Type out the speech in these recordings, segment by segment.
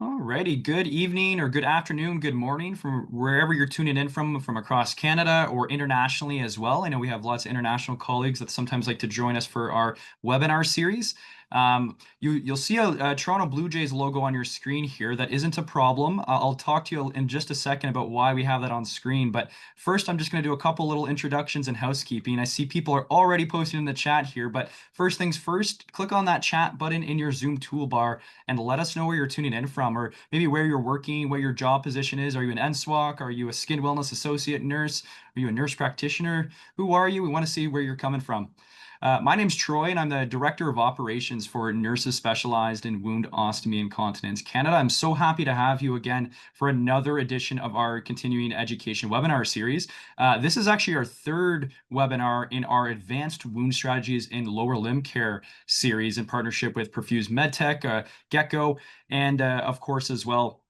Alrighty, good evening or good afternoon, good morning from wherever you're tuning in from across Canada or internationally as well. I know we have lots of international colleagues that sometimes like to join us for our webinar series. You'll see a Toronto Blue Jays logo on your screen here. That isn't a problem. I'll talk to you in just a second about why we have that on screen. But first, I'm just going to do a couple little introductions and housekeeping. I see people are already posting in the chat here, but first things first, click on that chat button in your Zoom toolbar and let us know where you're tuning in from, or maybe where you're working, what your job position is. Are you an NSWAC? Are you a skin wellness associate nurse? Are you a nurse practitioner? Who are you? We want to see where you're coming from. My name's Troy, and I'm the Director of Operations for Nurses Specialized in Wound Ostomy and Continence Canada. I'm so happy to have you again for another edition of our continuing education webinar series. This is actually our third webinar in our Advanced Wound Strategies in Lower Limb Care series in partnership with Perfuse Medtec, geko, and of course as well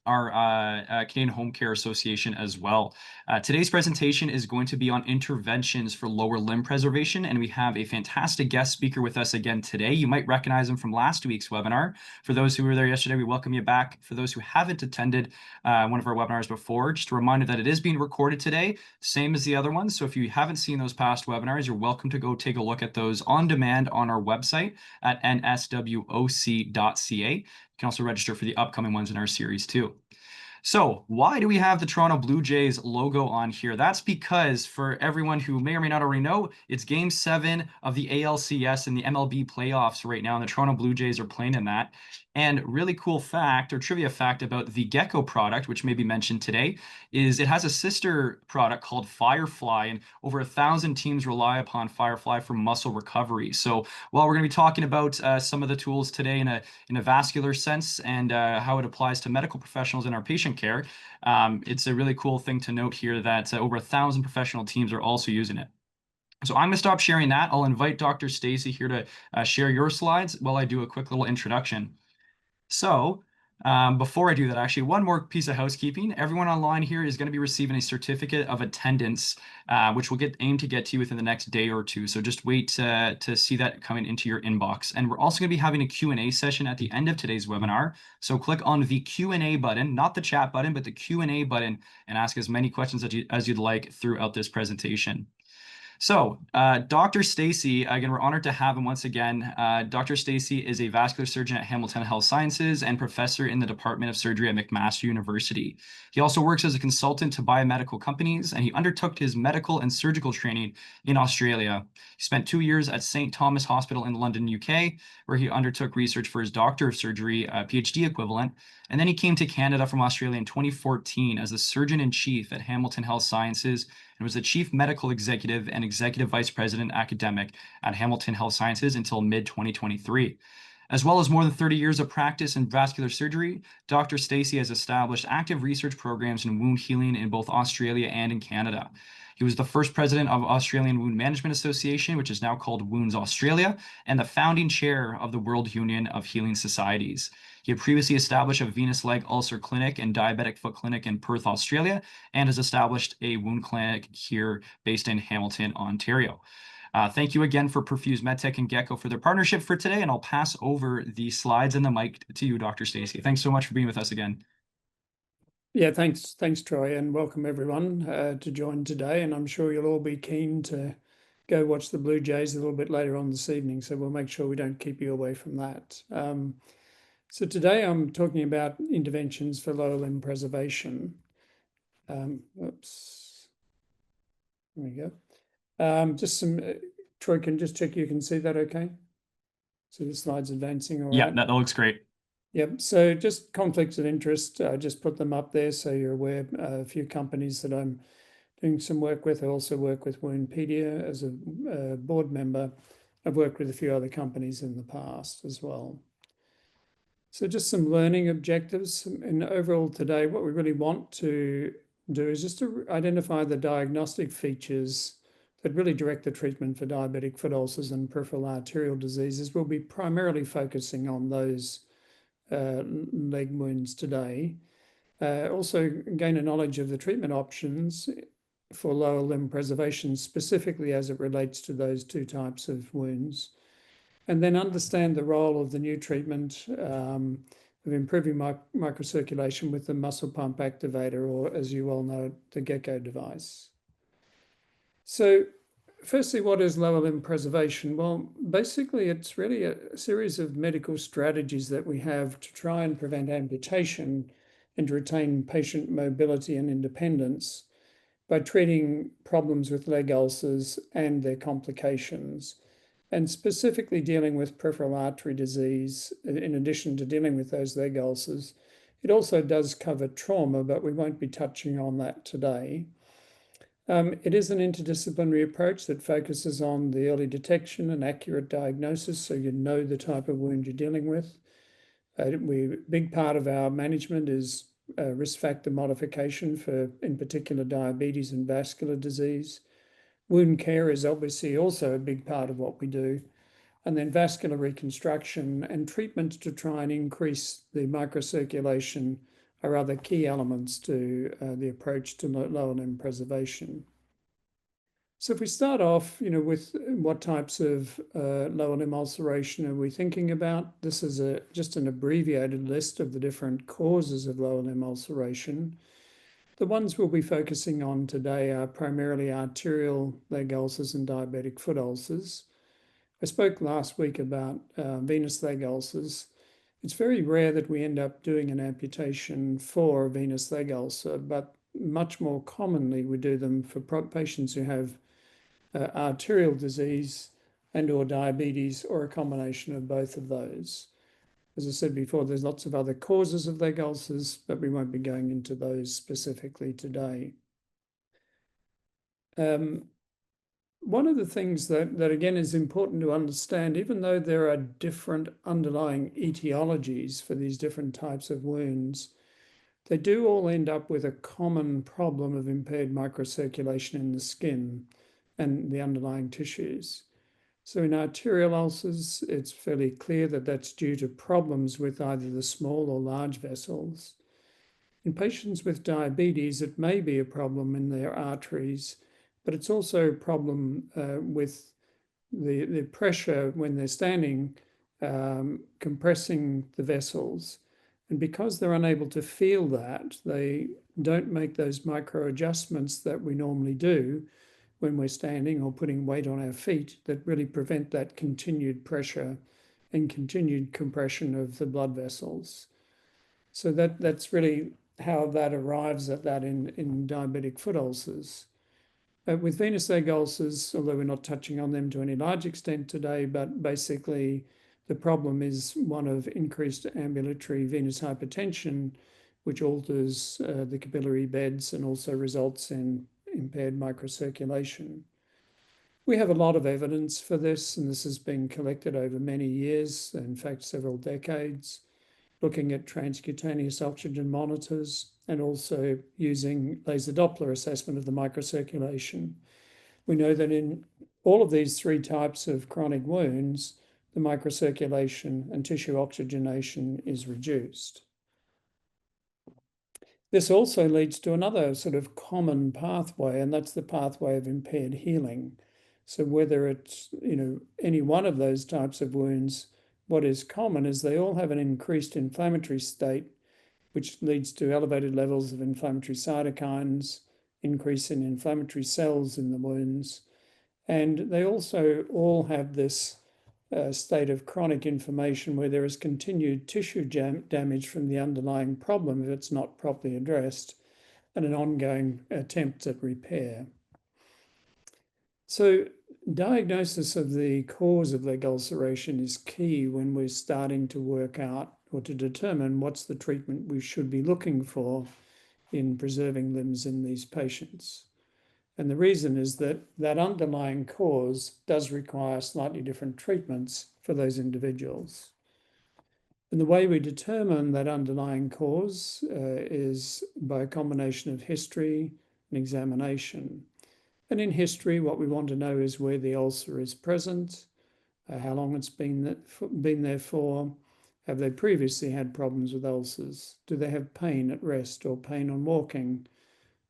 our Canadian Home Care Association as well. Today's presentation is going to be on interventions for lower limb preservation, and we have a fantastic guest speaker with us again today. You might recognize him from last week's webinar. For those who were there yesterday, we welcome you back. For those who haven't attended one of our webinars before, just a reminder that it is being recorded today, same as the other ones. So if you haven't seen those past webinars, you're welcome to go take a look at those on demand on our website at nswoc.ca. You can also register for the upcoming ones in our series too. So why do we have the Toronto Blue Jays logo on here? That's because for everyone who may or may not already know, it's Game 7 of the ALCS and the MLB playoffs right now, and the Toronto Blue Jays are playing in that. And really cool fact or trivia fact about the geko product, which may be mentioned today, is it has a sister product called Firefly, and over 1,000 teams rely upon Firefly for muscle recovery. So while we're going to be talking about some of the tools today in a vascular sense and how it applies to medical professionals in our patient care, it's a really cool thing to note here that over 1,000 professional teams are also using it. So I'm going to stop sharing that. I'll invite Dr. Stacey here to share your slides while I do a quick little introduction. So before I do that, actually, one more piece of housekeeping. Everyone online here is going to be receiving a certificate of attendance, which we'll aim to get to you within the next day or two. So just wait to see that coming into your inbox. And we're also going to be having a Q&A session at the end of today's webinar. So click on the Q&A button, not the chat button, but the Q&A button, and ask as many questions as you'd like throughout this presentation. So, Dr. Stacey, again, we're honored to have him once again. Dr. Stacey is a vascular surgeon at Hamilton Health Sciences and professor in the Department of Surgery at McMaster University. He also works as a consultant to biomedical companies, and he undertook his medical and surgical training in Australia. He spent 2 years at St. Thomas Hospital in London, UK, where he undertook research for his Doctor of Surgery, PhD equivalent, and then he came to Canada from Australia in 2014 as the Surgeon-in-Chief at Hamilton Health Sciences and was the Chief Medical Executive and Executive Vice President Academic at Hamilton Health Sciences until mid-2023. As well as more than 30 years of practice in vascular surgery, Dr. Stacey has established active research programs in wound healing in both Australia and in Canada. He was the first president of Australian Wound Management Association, which is now called Wounds Australia, and the founding chair of the World Union of Healing Societies. He had previously established a venous leg ulcer clinic and diabetic foot clinic in Perth, Australia, and has established a wound clinic here based in Hamilton, Ontario. Thank you again for Perfuse Medtec and geko for their partnership for today, and I'll pass over the slides and the mic to you, Dr. Stacey. Thanks so much for being with us again. Yeah, thanks, Troy, and welcome everyone to join today. And I'm sure you'll all be keen to go watch the Blue Jays a little bit later on this evening, so we'll make sure we don't keep you away from that. So today I'm talking about interventions for lower limb preservation. Oops, there we go. Just some, Troy, can just check you can see that okay? So the slide's advancing all right? Yeah, that looks great. Yep. So just conflicts of interest, just put them up there so you're aware. A few companies that I'm doing some work with. I also work with Woundpedia as a board member. I've worked with a few other companies in the past as well. So just some learning objectives. And overall today, what we really want to do is just to identify the diagnostic features that really direct the treatment for diabetic foot ulcers and peripheral arterial diseases. We'll be primarily focusing on those leg wounds today. Also gain a knowledge of the treatment options for lower limb preservation, specifically as it relates to those two types of wounds. And then understand the role of the new treatment of improving microcirculation with the muscle pump activator, or as you well know, the geko device. So firstly, what is lower limb preservation? Well, basically, it's really a series of medical strategies that we have to try and prevent amputation and to retain patient mobility and independence by treating problems with leg ulcers and their complications, and specifically dealing with peripheral artery disease. In addition to dealing with those leg ulcers, it also does cover trauma, but we won't be touching on that today. It is an interdisciplinary approach that focuses on the early detection and accurate diagnosis, so you know the type of wound you're dealing with. A big part of our management is risk factor modification for, in particular, diabetes and vascular disease. Wound care is obviously also a big part of what we do. And then vascular reconstruction and treatment to try and increase the microcirculation are other key elements to the approach to lower limb preservation. So if we start off, with what types of lower limb ulceration are we thinking about? This is just an abbreviated list of the different causes of lower limb ulceration. The ones we'll be focusing on today are primarily arterial leg ulcers and diabetic foot ulcers. I spoke last week about venous leg ulcers. It's very rare that we end up doing an amputation for a venous leg ulcer, but much more commonly we do them for patients who have arterial disease and or diabetes, or a combination of both of those. As I said before, there's lots of other causes of leg ulcers, but we won't be going into those specifically today. One of the things that again is important to understand, even though there are different underlying etiologies for these different types of wounds, they do all end up with a common problem of impaired microcirculation in the skin and the underlying tissues. So in arterial ulcers, it's fairly clear that that's due to problems with either the small or large vessels. In patients with diabetes, it may be a problem in their arteries, but it's also a problem with the pressure when they're standing, compressing the vessels. And because they're unable to feel that, they don't make those micro adjustments that we normally do when we're standing or putting weight on our feet that really prevent that continued pressure and continued compression of the blood vessels. So that's really how that arrives at that in diabetic foot ulcers. With venous leg ulcers, although we're not touching on them to any large extent today, but basically the problem is one of increased ambulatory venous hypertension, which alters the capillary beds and also results in impaired microcirculation. We have a lot of evidence for this, and this has been collected over many years, in fact, several decades, looking at transcutaneous oxygen monitors and also using laser Doppler assessment of the microcirculation. We know that in all of these three types of chronic wounds, the microcirculation and tissue oxygenation is reduced. This also leads to another sort of common pathway, and that's the pathway of impaired healing. So whether it's, any one of those types of wounds, what is common is they all have an increased inflammatory state, which leads to elevated levels of inflammatory cytokines, increase in inflammatory cells in the wounds. And they also all have this state of chronic inflammation where there is continued tissue damage from the underlying problem if it's not properly addressed, and an ongoing attempt at repair. So diagnosis of the cause of leg ulceration is key when we're starting to work out or to determine what's the treatment we should be looking for in preserving limbs in these patients. And the reason is that that underlying cause does require slightly different treatments for those individuals. And the way we determine that underlying cause is by a combination of history and examination. And in history, what we want to know is where the ulcer is present, how long it's been there for, have they previously had problems with ulcers, do they have pain at rest or pain on walking,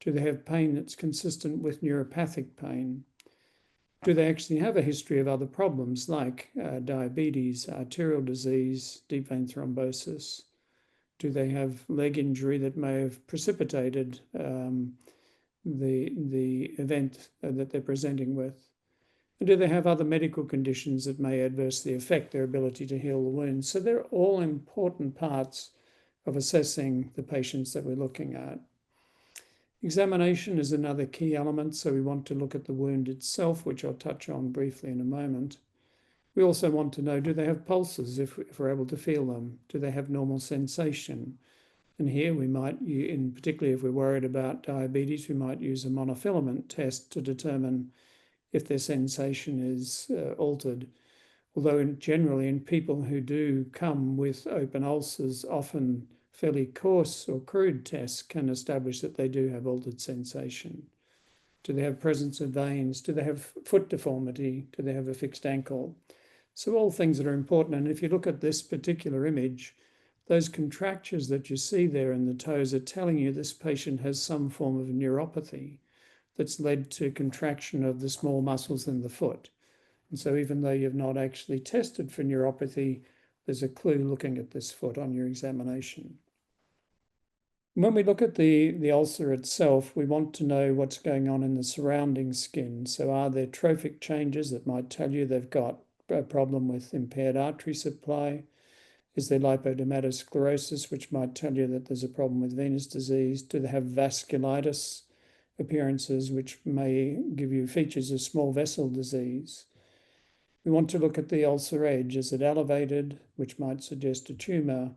do they have pain that's consistent with neuropathic pain, do they actually have a history of other problems like diabetes, arterial disease, deep vein thrombosis. Do they have leg injury that may have precipitated the event that they're presenting with? And do they have other medical conditions that may adversely affect their ability to heal the wounds? So they're all important parts of assessing the patients that we're looking at. Examination is another key element, so we want to look at the wound itself, which I'll touch on briefly in a moment. We also want to know, do they have pulses if we're able to feel them? Do they have normal sensation? And here we might, particularly if we're worried about diabetes, we might use a monofilament test to determine if their sensation is altered. Although generally in people who do come with open ulcers, often fairly coarse or crude tests can establish that they do have altered sensation. Do they have presence of veins? Do they have foot deformity? Do they have a fixed ankle? So all things that are important. And if you look at this particular image, those contractures that you see there in the toes are telling you this patient has some form of neuropathy that's led to contraction of the small muscles in the foot. And so even though you've not actually tested for neuropathy, there's a clue looking at this foot on your examination. When we look at the ulcer itself, we want to know what's going on in the surrounding skin. So are there trophic changes that might tell you they've got a problem with impaired artery supply? Is there lipodermatosclerosis, which might tell you that there's a problem with venous disease? Do they have vasculitis appearances, which may give you features of small vessel disease? We want to look at the ulcer edge. Is it elevated, which might suggest a tumour?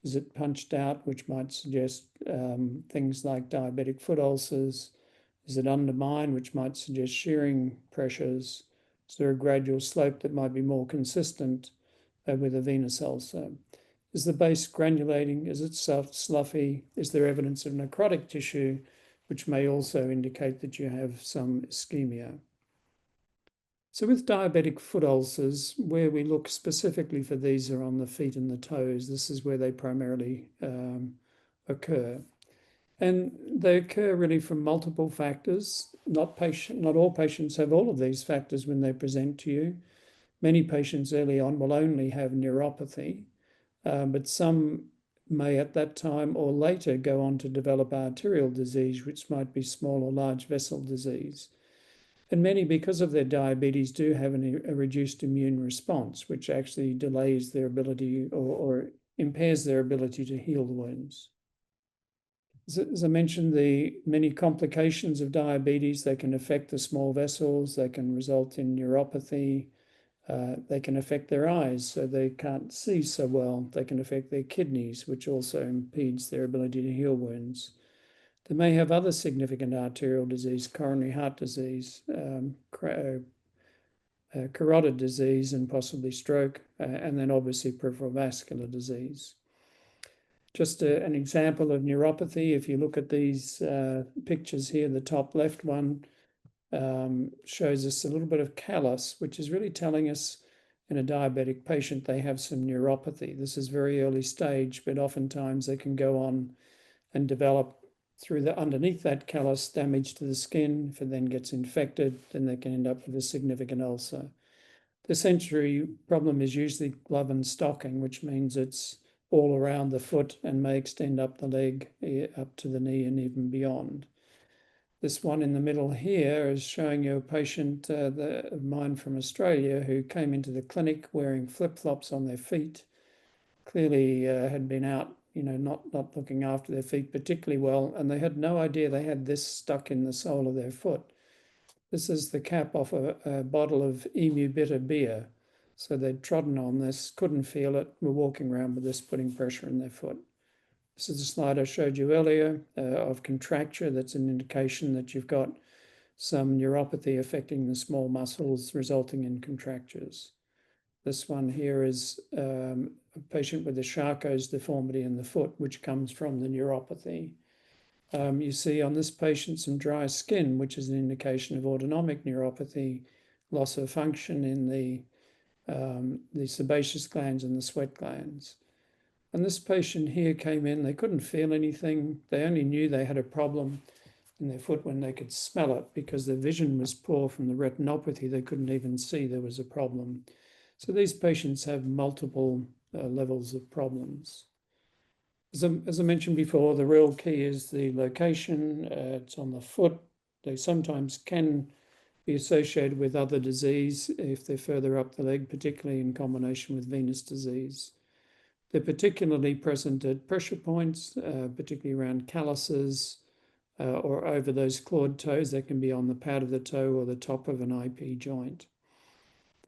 Is it punched out, which might suggest things like diabetic foot ulcers? Is it undermined, which might suggest shearing pressures? Is there a gradual slope that might be more consistent with a venous ulcer? Is the base granulating? Is it soft, sluffy? Is there evidence of necrotic tissue, which may also indicate that you have some ischemia? So with diabetic foot ulcers, where we look specifically for these are on the feet and the toes. This is where they primarily occur. And they occur really from multiple factors. Not all patients have all of these factors when they present to you. Many patients early on will only have neuropathy, but some may at that time or later go on to develop arterial disease, which might be small or large vessel disease. And many, because of their diabetes, do have a reduced immune response, which actually delays their ability or impairs their ability to heal the wounds. As I mentioned, the many complications of diabetes, they can affect the small vessels, they can result in neuropathy, they can affect their eyes, so they can't see so well. They can affect their kidneys, which also impedes their ability to heal wounds. They may have other significant arterial disease, coronary heart disease, carotid disease, and possibly stroke, and then obviously peripheral vascular disease. Just an example of neuropathy, if you look at these pictures here, the top left one shows us a little bit of callus, which is really telling us in a diabetic patient they have some neuropathy. This is very early stage, but oftentimes they can go on and develop through the underneath that callus damage to the skin. If it then gets infected, then they can end up with a significant ulcer. The sensory problem is usually glove and stocking, which means it's all around the foot and may extend up the leg, up to the knee and even beyond. This one in the middle here is showing you a patient of mine from Australia who came into the clinic wearing flip-flops on their feet, clearly had been out, not looking after their feet particularly well, and they had no idea they had this stuck in the sole of their foot. This is the cap off a bottle of Emu Bitter beer. So they'd trodden on this, couldn't feel it, were walking around with this, putting pressure in their foot. This is the slide I showed you earlier of contracture. That's an indication that you've got some neuropathy affecting the small muscles, resulting in contractures. This one here is a patient with a Charcot's deformity in the foot, which comes from the neuropathy. You see on this patient some dry skin, which is an indication of autonomic neuropathy, loss of function in the sebaceous glands and the sweat glands. And this patient here came in, they couldn't feel anything. They only knew they had a problem in their foot when they could smell it, because their vision was poor from the retinopathy. They couldn't even see there was a problem. So these patients have multiple levels of problems. As I mentioned before, the real key is the location. It's on the foot. They sometimes can be associated with other disease if they're further up the leg, particularly in combination with venous disease. They're particularly present at pressure points, particularly around calluses or over those clawed toes. They can be on the pad of the toe or the top of an IP joint.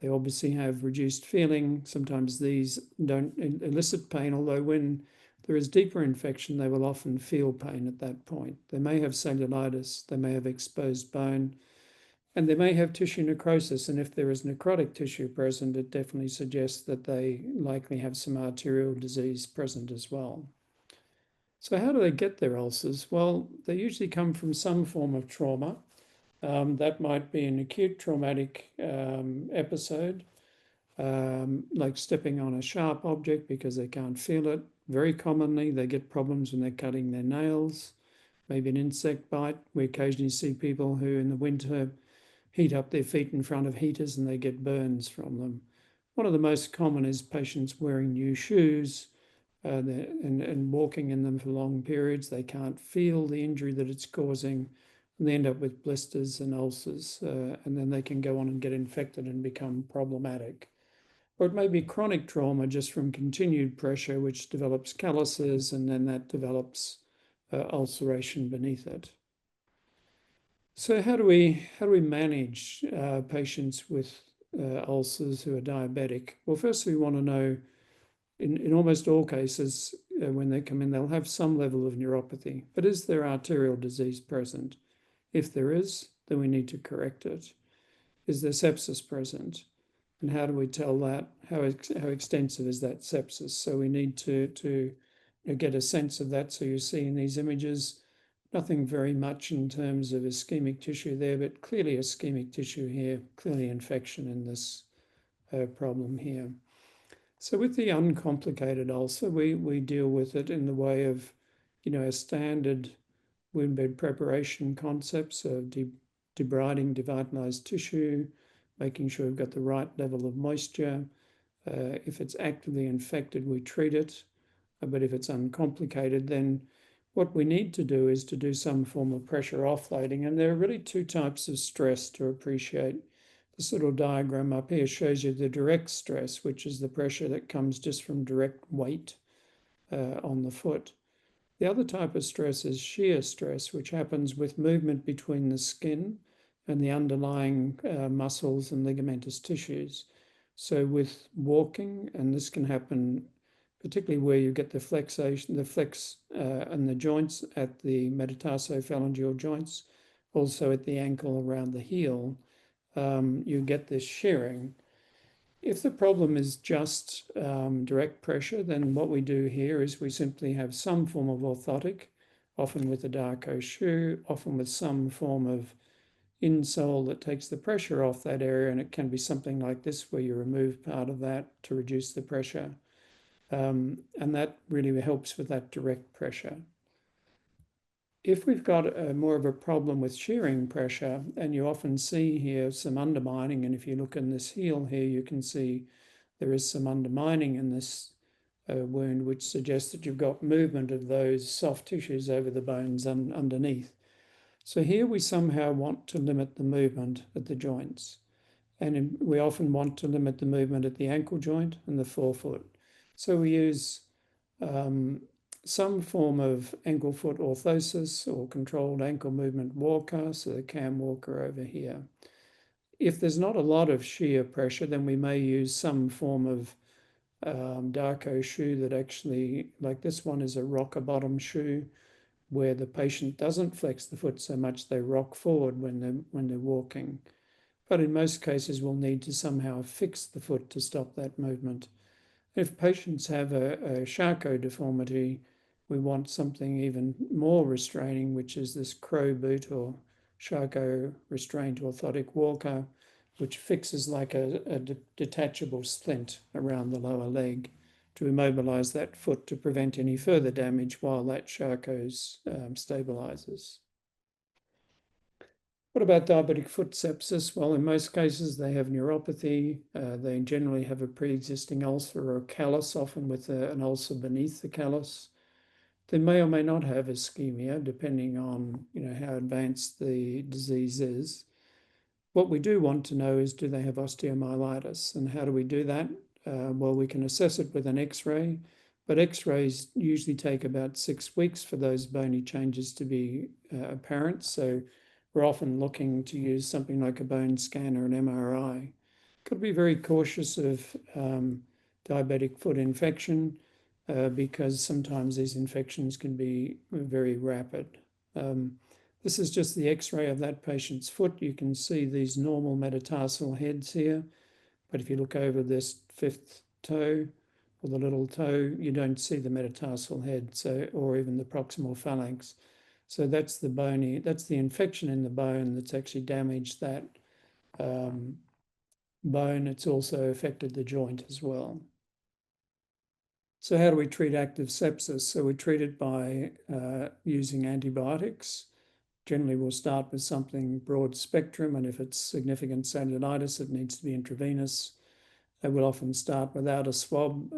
They obviously have reduced feeling. Sometimes these don't elicit pain, although when there is deeper infection, they will often feel pain at that point. They may have cellulitis, they may have exposed bone, and they may have tissue necrosis. And if there is necrotic tissue present, it definitely suggests that they likely have some arterial disease present as well. So how do they get their ulcers? Well, they usually come from some form of trauma. That might be an acute traumatic episode, like stepping on a sharp object because they can't feel it. Very commonly, they get problems when they're cutting their nails, maybe an insect bite. We occasionally see people who in the winter heat up their feet in front of heaters and they get burns from them. One of the most common is patients wearing new shoes and walking in them for long periods. They can't feel the injury that it's causing, and they end up with blisters and ulcers, and then they can go on and get infected and become problematic. Or it may be chronic trauma just from continued pressure, which develops calluses, and then that develops ulceration beneath it. So how do we manage patients with ulcers who are diabetic? Well, first we want to know, in almost all cases, when they come in, they'll have some level of neuropathy, but is there arterial disease present? If there is, then we need to correct it. Is there sepsis present? And how do we tell that? How extensive is that sepsis? So we need to get a sense of that. So you see in these images, nothing very much in terms of ischemic tissue there, but clearly ischemic tissue here, clearly infection in this problem here. So with the uncomplicated ulcer, we deal with it in the way of, a standard wound bed preparation concepts of debriding devitalized tissue, making sure we've got the right level of moisture. If it's actively infected, we treat it. But if it's uncomplicated, then what we need to do is to do some form of pressure offloading. And there are really two types of stress to appreciate. This little diagram up here shows you the direct stress, which is the pressure that comes just from direct weight on the foot. The other type of stress is shear stress, which happens with movement between the skin and the underlying muscles and ligamentous tissues. So with walking, and this can happen particularly where you get the flexation, the flex and the joints at the metatarsophalangeal joints, also at the ankle around the heel, you get this shearing. If the problem is just direct pressure, then what we do here is we simply have some form of orthotic, often with a Darko shoe, often with some form of insole that takes the pressure off that area, and it can be something like this where you remove part of that to reduce the pressure. And that really helps with that direct pressure. If we've got more of a problem with shearing pressure, and you often see here some undermining, and if you look in this heel here, you can see there is some undermining in this wound, which suggests that you've got movement of those soft tissues over the bones underneath. So here we somehow want to limit the movement at the joints. And we often want to limit the movement at the ankle joint and the forefoot. So we use some form of ankle foot orthosis or controlled ankle movement walker, so the cam walker over here. If there's not a lot of shear pressure, then we may use some form of Darko shoe that actually, like this one, is a rocker bottom shoe, where the patient doesn't flex the foot so much they rock forward when they're walking. But in most cases, we'll need to somehow fix the foot to stop that movement. If patients have a Charcot deformity, we want something even more restraining, which is this crow boot or Charcot restrained orthotic walker, which fixes like a detachable splint around the lower leg to immobilize that foot to prevent any further damage while that Charcot stabilizes. What about diabetic foot sepsis? Well, in most cases, they have neuropathy. They generally have a pre-existing ulcer or a callus, often with an ulcer beneath the callus. They may or may not have ischemia, depending on how advanced the disease is. What we do want to know is, do they have osteomyelitis? And how do we do that? Well, we can assess it with an X-ray, but X-rays usually take about 6 weeks for those bony changes to be apparent. So we're often looking to use something like a bone scan or an MRI. Got to be very cautious of diabetic foot infection because sometimes these infections can be very rapid. This is just the X-ray of that patient's foot. You can see these normal metatarsal heads here, but if you look over this fifth toe or the little toe, you don't see the metatarsal head, or even the proximal phalanx. So that's the infection in the bone that's actually damaged that bone. It's also affected the joint as well. So how do we treat active sepsis? So we treat it by using antibiotics. Generally, we'll start with something broad spectrum, and if it's significant cellulitis, it needs to be intravenous. We'll often start without a swab,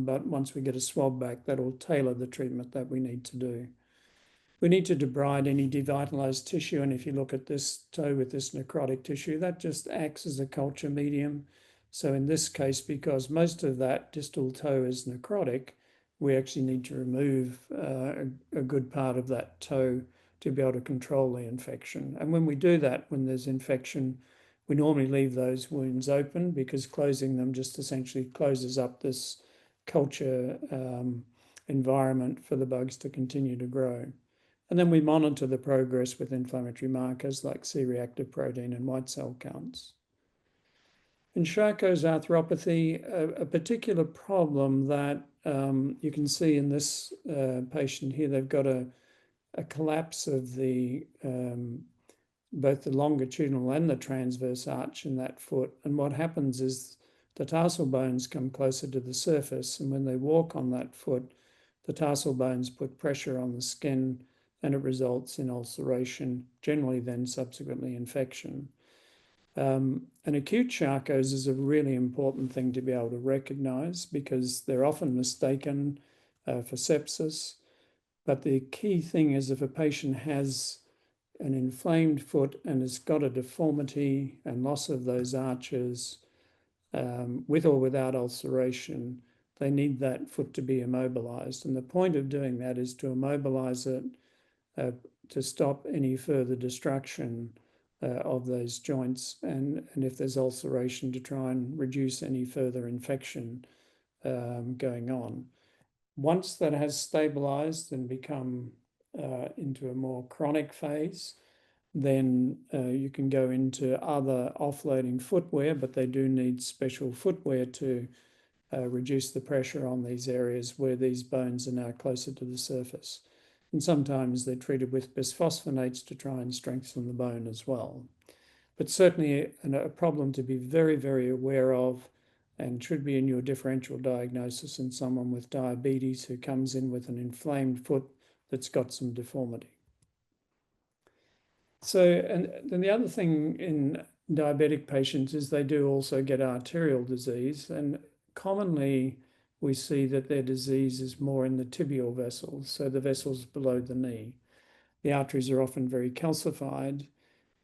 but once we get a swab back, that'll tailor the treatment that we need to do. We need to debride any devitalized tissue, and if you look at this toe with this necrotic tissue, that just acts as a culture medium. So in this case, because most of that distal toe is necrotic, we actually need to remove a good part of that toe to be able to control the infection. And when we do that, when there's infection, we normally leave those wounds open, because closing them just essentially closes up this culture environment for the bugs to continue to grow. And then we monitor the progress with inflammatory markers like C-reactive protein and white cell counts. In Charcot's arthropathy, a particular problem that you can see in this patient here, they've got a collapse of the both the longitudinal and the transverse arch in that foot. And what happens is the tarsal bones come closer to the surface, and when they walk on that foot, the tarsal bones put pressure on the skin, and it results in ulceration, generally then subsequently infection. An acute Charcot's is a really important thing to be able to recognize, because they're often mistaken for sepsis. But the key thing is, if a patient has an inflamed foot and has got a deformity and loss of those arches, with or without ulceration, they need that foot to be immobilized. And the point of doing that is to immobilize it to stop any further destruction of those joints, and if there's ulceration, to try and reduce any further infection going on. Once that has stabilized and become into a more chronic phase, then you can go into other offloading footwear, but they do need special footwear to reduce the pressure on these areas where these bones are now closer to the surface. And sometimes they're treated with bisphosphonates to try and strengthen the bone as well. But certainly a problem to be very, very aware of, and should be in your differential diagnosis in someone with diabetes who comes in with an inflamed foot that's got some deformity. So, and then the other thing in diabetic patients is they do also get arterial disease, and commonly we see that their disease is more in the tibial vessels, so the vessels below the knee. The arteries are often very calcified,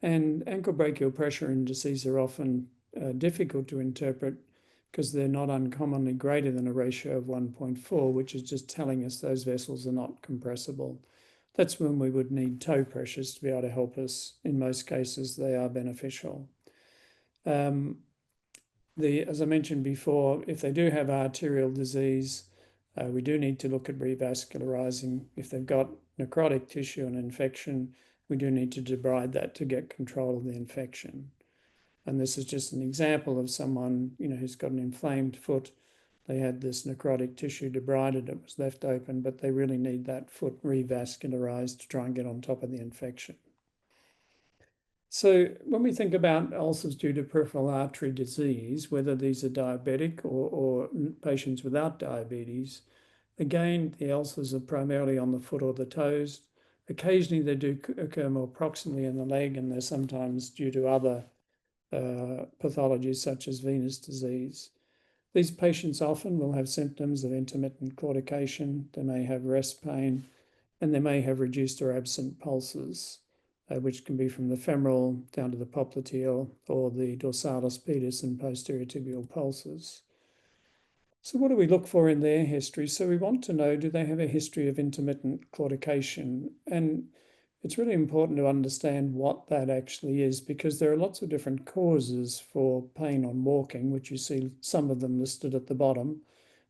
and ankle brachial pressure indices are often difficult to interpret, because they're not uncommonly greater than a ratio of 1.4, which is just telling us those vessels are not compressible. That's when we would need toe pressures to be able to help us. In most cases, they are beneficial. As I mentioned before, if they do have arterial disease, we do need to look at revascularizing. If they've got necrotic tissue and infection, we do need to debride that to get control of the infection. And this is just an example of someone, who's got an inflamed foot. They had this necrotic tissue debrided, it was left open, but they really need that foot revascularized to try and get on top of the infection. So when we think about ulcers due to peripheral artery disease, whether these are diabetic or patients without diabetes, again, the ulcers are primarily on the foot or the toes. Occasionally they do occur more proximally in the leg, and they're sometimes due to other pathologies such as venous disease. These patients often will have symptoms of intermittent claudication. They may have rest pain, and they may have reduced or absent pulses, which can be from the femoral down to the popliteal or the dorsalis pedis and posterior tibial pulses. So what do we look for in their history? So we want to know, do they have a history of intermittent claudication? And it's really important to understand what that actually is, because there are lots of different causes for pain on walking, which you see some of them listed at the bottom.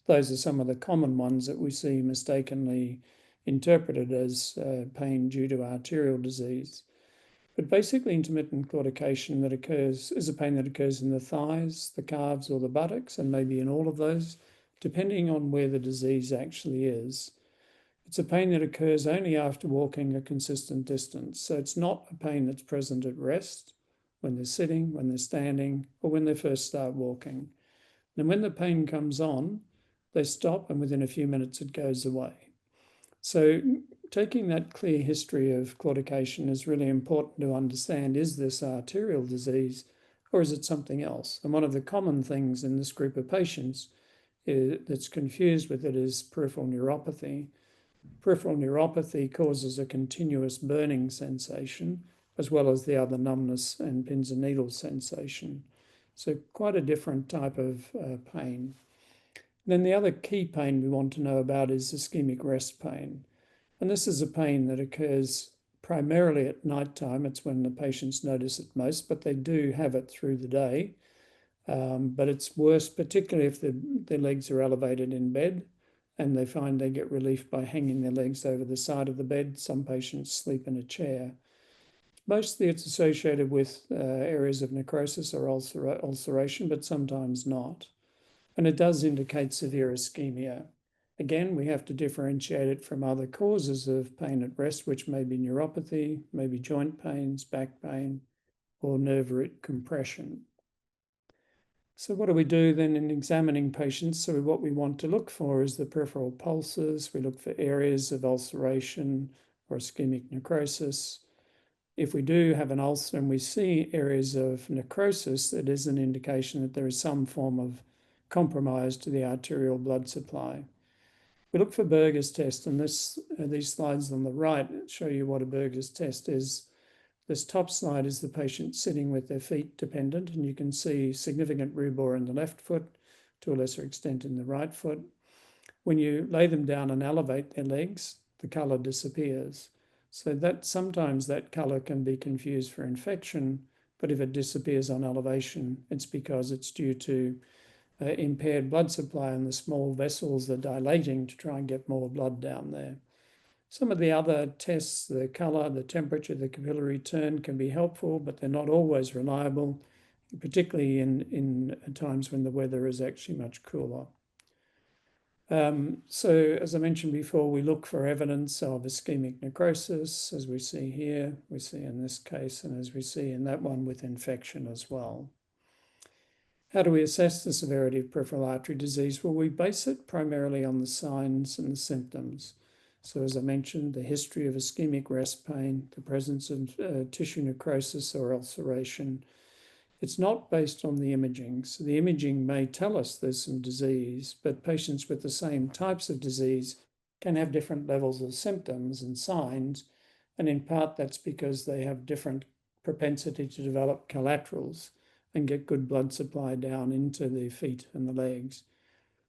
Those are some of the common ones that we see mistakenly interpreted as pain due to arterial disease. But basically, intermittent claudication that occurs is a pain that occurs in the thighs, the calves, or the buttocks, and maybe in all of those, depending on where the disease actually is. It's a pain that occurs only after walking a consistent distance. So it's not a pain that's present at rest, when they're sitting, when they're standing, or when they first start walking. And when the pain comes on, they stop, and within a few minutes it goes away. So taking that clear history of claudication is really important to understand, is this arterial disease or is it something else? And one of the common things in this group of patients that's confused with it is peripheral neuropathy. Peripheral neuropathy causes a continuous burning sensation, as well as the other numbness and pins and needles sensation. So quite a different type of pain. Then the other key pain we want to know about is ischemic rest pain. And this is a pain that occurs primarily at night time. It's when the patients notice it most, but they do have it through the day. But it's worse, particularly if their legs are elevated in bed and they find they get relief by hanging their legs over the side of the bed. Some patients sleep in a chair. Mostly it's associated with areas of necrosis or ulceration, but sometimes not. And it does indicate severe ischemia. Again, we have to differentiate it from other causes of pain at rest, which may be neuropathy, maybe joint pains, back pain, or nerve root compression. So what do we do then in examining patients? So what we want to look for is the peripheral pulses. We look for areas of ulceration or ischemic necrosis. If we do have an ulcer and we see areas of necrosis, that is an indication that there is some form of compromise to the arterial blood supply. We look for Berger's test, and these slides on the right show you what a Berger's test is. This top slide is the patient sitting with their feet dependent, and you can see significant rubor in the left foot, to a lesser extent in the right foot. When you lay them down and elevate their legs, the colour disappears. So that sometimes that colour can be confused for infection, but if it disappears on elevation, it's because it's due to impaired blood supply and the small vessels are dilating to try and get more blood down there. Some of the other tests, the colour, the temperature, the capillary turn can be helpful, but they're not always reliable, particularly in times when the weather is actually much cooler. So as I mentioned before, we look for evidence of ischemic necrosis, as we see here, we see in this case, and as we see in that one with infection as well. How do we assess the severity of peripheral artery disease? Well, we base it primarily on the signs and the symptoms. So as I mentioned, the history of ischemic rest pain, the presence of tissue necrosis or ulceration. It's not based on the imaging. So the imaging may tell us there's some disease, but patients with the same types of disease can have different levels of symptoms and signs. And in part, that's because they have different propensity to develop collaterals and get good blood supply down into the feet and the legs.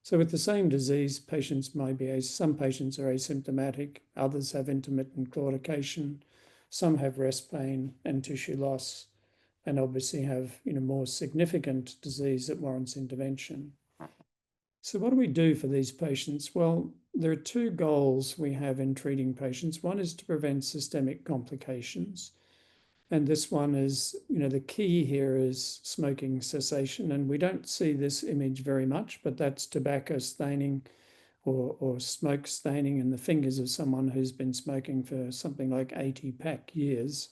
So with the same disease, patients may be, some patients are asymptomatic, others have intermittent claudication, some have rest pain and tissue loss, and obviously have more significant disease that warrants intervention. So what do we do for these patients? Well, there are two goals we have in treating patients. One is to prevent systemic complications. And this one is, the key here is smoking cessation. And we don't see this image very much, but that's tobacco staining or smoke staining in the fingers of someone who's been smoking for something like 80 pack years.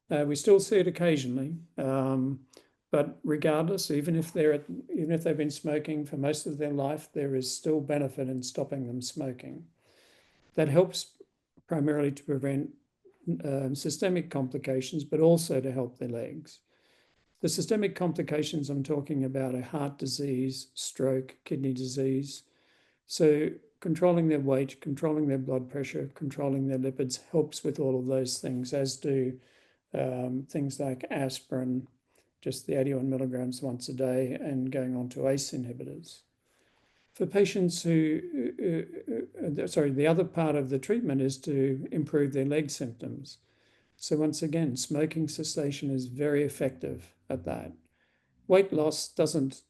We still see it occasionally, but regardless, even if they've been smoking for most of their life, there is still benefit in stopping them smoking. That helps primarily to prevent systemic complications, but also to help their legs. The systemic complications I'm talking about are heart disease, stroke, kidney disease. So controlling their weight, controlling their blood pressure, controlling their lipids helps with all of those things, as do things like aspirin, just the 81 milligrams once a day, and going on to ACE inhibitors. For patients the other part of the treatment is to improve their leg symptoms. So once again, smoking cessation is very effective at that. Weight loss doesn't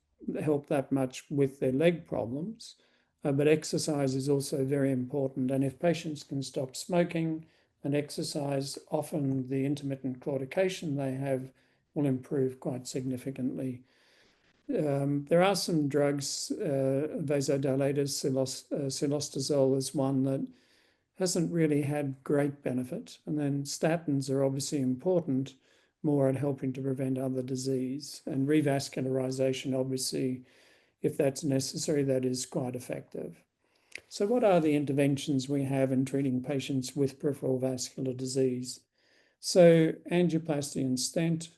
help that much with their leg problems, but exercise is also very important. And if patients can stop smoking and exercise, often the intermittent claudication they have will improve quite significantly. There are some drugs, vasodilators, cilostazol is one that hasn't really had great benefit. And then statins are obviously important, more at helping to prevent other disease. And revascularization, obviously, if that's necessary, that is quite effective. So what are the interventions we have in treating patients with peripheral vascular disease? So angioplasty and stent,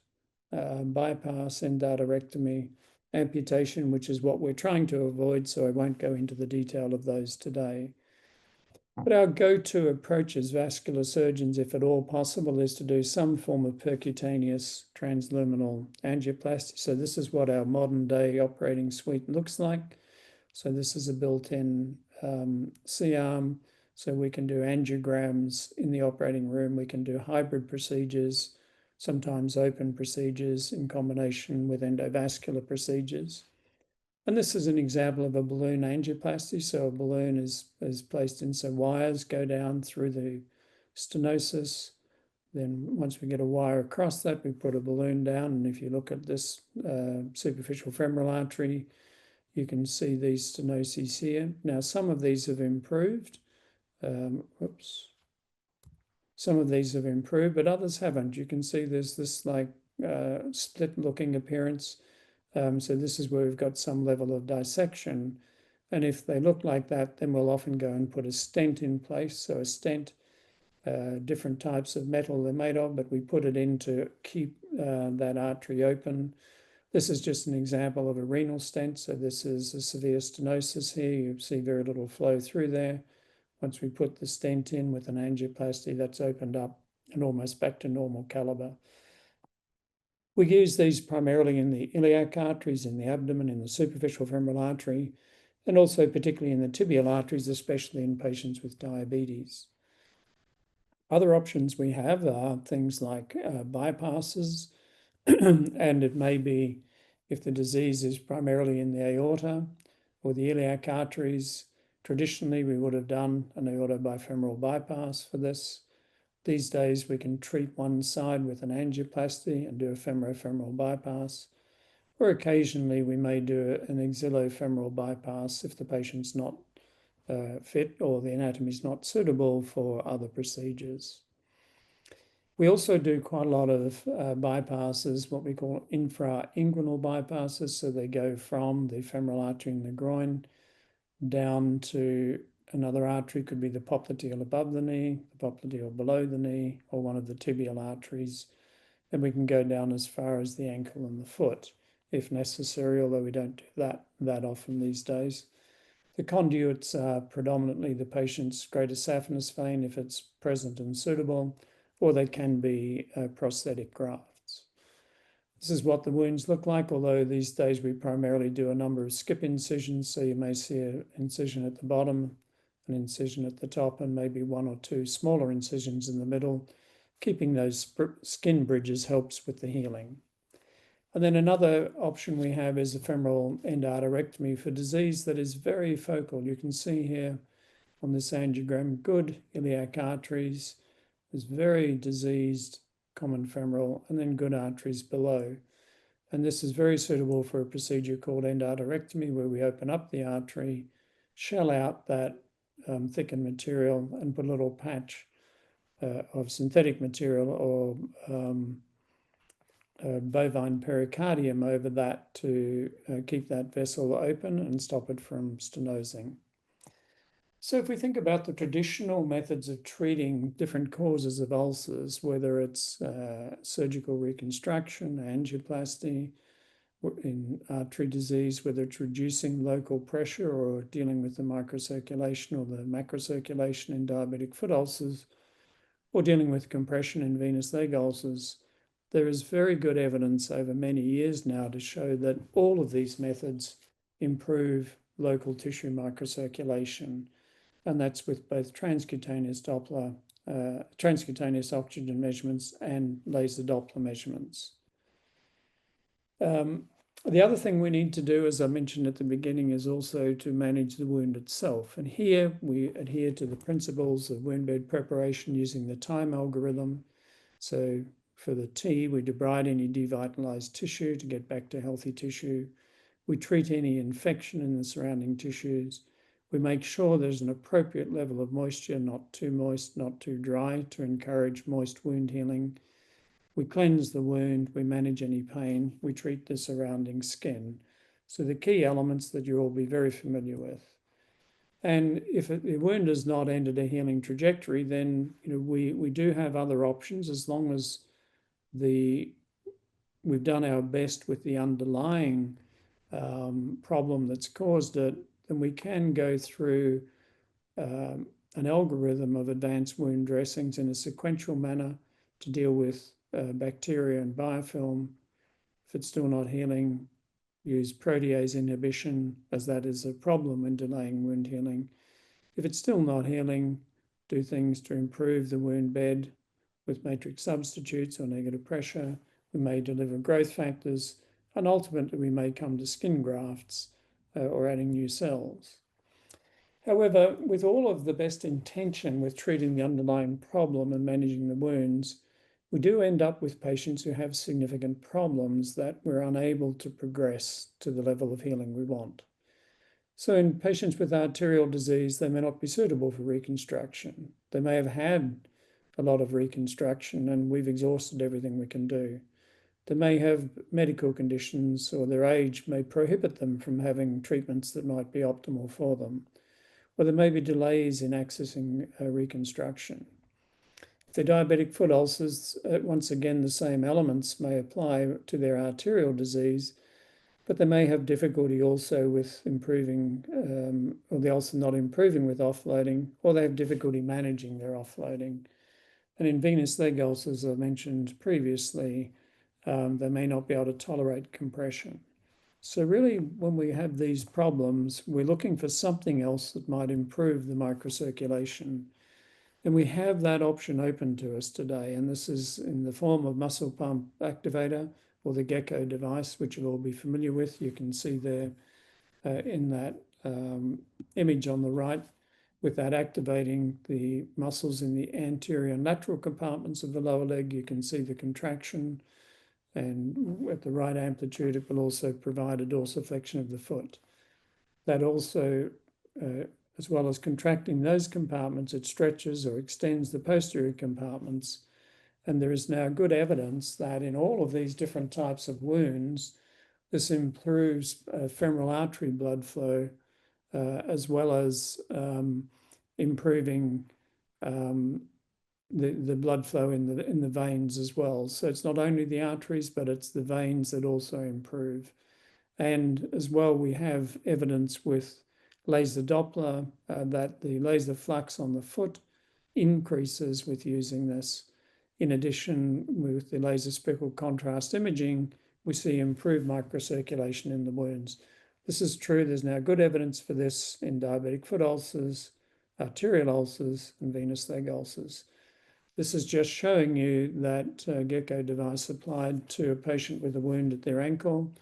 bypass, endarterectomy, amputation, which is what we're trying to avoid, so I won't go into the detail of those today. But our go-to approach as vascular surgeons, if at all possible, is to do some form of percutaneous transluminal angioplasty. So this is what our modern day operating suite looks like. So this is a built-in C-arm. So we can do angiograms in the operating room. We can do hybrid procedures, sometimes open procedures in combination with endovascular procedures. And this is an example of a balloon angioplasty. So a balloon is placed in, so wires go down through the stenosis. Then once we get a wire across that, we put a balloon down. And if you look at this superficial femoral artery, you can see these stenoses here. Now, some of these have improved. Some of these have improved, but others haven't. You can see there's this like split looking appearance. So this is where we've got some level of dissection. And if they look like that, then we'll often go and put a stent in place. So a stent, different types of metal they're made of, but we put it in to keep that artery open. This is just an example of a renal stent. So this is a severe stenosis here. You see very little flow through there. Once we put the stent in with an angioplasty, that's opened up and almost back to normal caliber. We use these primarily in the iliac arteries, in the abdomen, in the superficial femoral artery, and also particularly in the tibial arteries, especially in patients with diabetes. Other options we have are things like bypasses, and it may be if the disease is primarily in the aorta or the iliac arteries. Traditionally, we would have done an aortobifemoral bypass for this. These days, we can treat one side with an angioplasty and do a femorofemoral bypass, or occasionally we may do an axillofemoral bypass if the patient's not fit or the anatomy is not suitable for other procedures. We also do quite a lot of bypasses, what we call infrainguinal bypasses. So they go from the femoral artery in the groin down to another artery, could be the popliteal above the knee, the popliteal below the knee, or one of the tibial arteries. And we can go down as far as the ankle and the foot if necessary, although we don't do that often these days. The conduits are predominantly the patient's greater saphenous vein if it's present and suitable, or they can be prosthetic grafts. This is what the wounds look like, although these days we primarily do a number of skip incisions. So you may see an incision at the bottom, an incision at the top, and maybe one or two smaller incisions in the middle. Keeping those skin bridges helps with the healing. And then another option we have is a femoral endarterectomy for disease that is very focal. You can see here on this angiogram, good iliac arteries. There's very diseased common femoral, and then good arteries below. And this is very suitable for a procedure called endarterectomy, where we open up the artery, shell out that thickened material, and put a little patch of synthetic material or bovine pericardium over that to keep that vessel open and stop it from stenosing. So if we think about the traditional methods of treating different causes of ulcers, whether it's surgical reconstruction, angioplasty, in artery disease, whether it's reducing local pressure or dealing with the microcirculation or the macrocirculation in diabetic foot ulcers, or dealing with compression in venous leg ulcers, there is very good evidence over many years now to show that all of these methods improve local tissue microcirculation, and that's with both transcutaneous Doppler, transcutaneous oxygen measurements and laser Doppler measurements. The other thing we need to do, as I mentioned at the beginning, is also to manage the wound itself. And here we adhere to the principles of wound bed preparation using the time algorithm. So for the T, we debride any devitalized tissue to get back to healthy tissue. We treat any infection in the surrounding tissues. We make sure there's an appropriate level of moisture, not too moist, not too dry, to encourage moist wound healing. We cleanse the wound, we manage any pain, we treat the surrounding skin. So the key elements that you'll all be very familiar with. And if the wound has not entered a healing trajectory, then we do have other options as long as we've done our best with the underlying problem that's caused it, then we can go through an algorithm of advanced wound dressings in a sequential manner to deal with bacteria and biofilm. If it's still not healing, use protease inhibition, as that is a problem in delaying wound healing. If it's still not healing, do things to improve the wound bed with matrix substitutes or negative pressure. We may deliver growth factors, and ultimately we may come to skin grafts or adding new cells. However, with all of the best intention with treating the underlying problem and managing the wounds, we do end up with patients who have significant problems that we're unable to progress to the level of healing we want. So in patients with arterial disease, they may not be suitable for reconstruction. They may have had a lot of reconstruction and we've exhausted everything we can do. They may have medical conditions or their age may prohibit them from having treatments that might be optimal for them. Or there may be delays in accessing reconstruction. If they're diabetic foot ulcers, once again, the same elements may apply to their arterial disease, but they may have difficulty also with improving, or the ulcer not improving with offloading, or they have difficulty managing their offloading. And in venous leg ulcers, I mentioned previously, they may not be able to tolerate compression. So really, when we have these problems, we're looking for something else that might improve the microcirculation. And we have that option open to us today. And this is in the form of muscle pump activator or the geko device, which you'll all be familiar with. You can see there in that image on the right, with that activating the muscles in the anterior and lateral compartments of the lower leg, you can see the contraction. And at the right amplitude, it will also provide a dorsiflexion of the foot. That also, as well as contracting those compartments, it stretches or extends the posterior compartments. And there is now good evidence that in all of these different types of wounds, this improves femoral artery blood flow, as well as improving the blood flow in the veins as well. So it's not only the arteries, but it's the veins that also improve. And as well, we have evidence with laser Doppler that the laser flux on the foot increases with using this. In addition, with the laser spectral contrast imaging, we see improved microcirculation in the wounds. This is true. There's now good evidence for this in diabetic foot ulcers, arterial ulcers, and venous leg ulcers. This is just showing you that geko device applied to a patient with a wound at their ankle.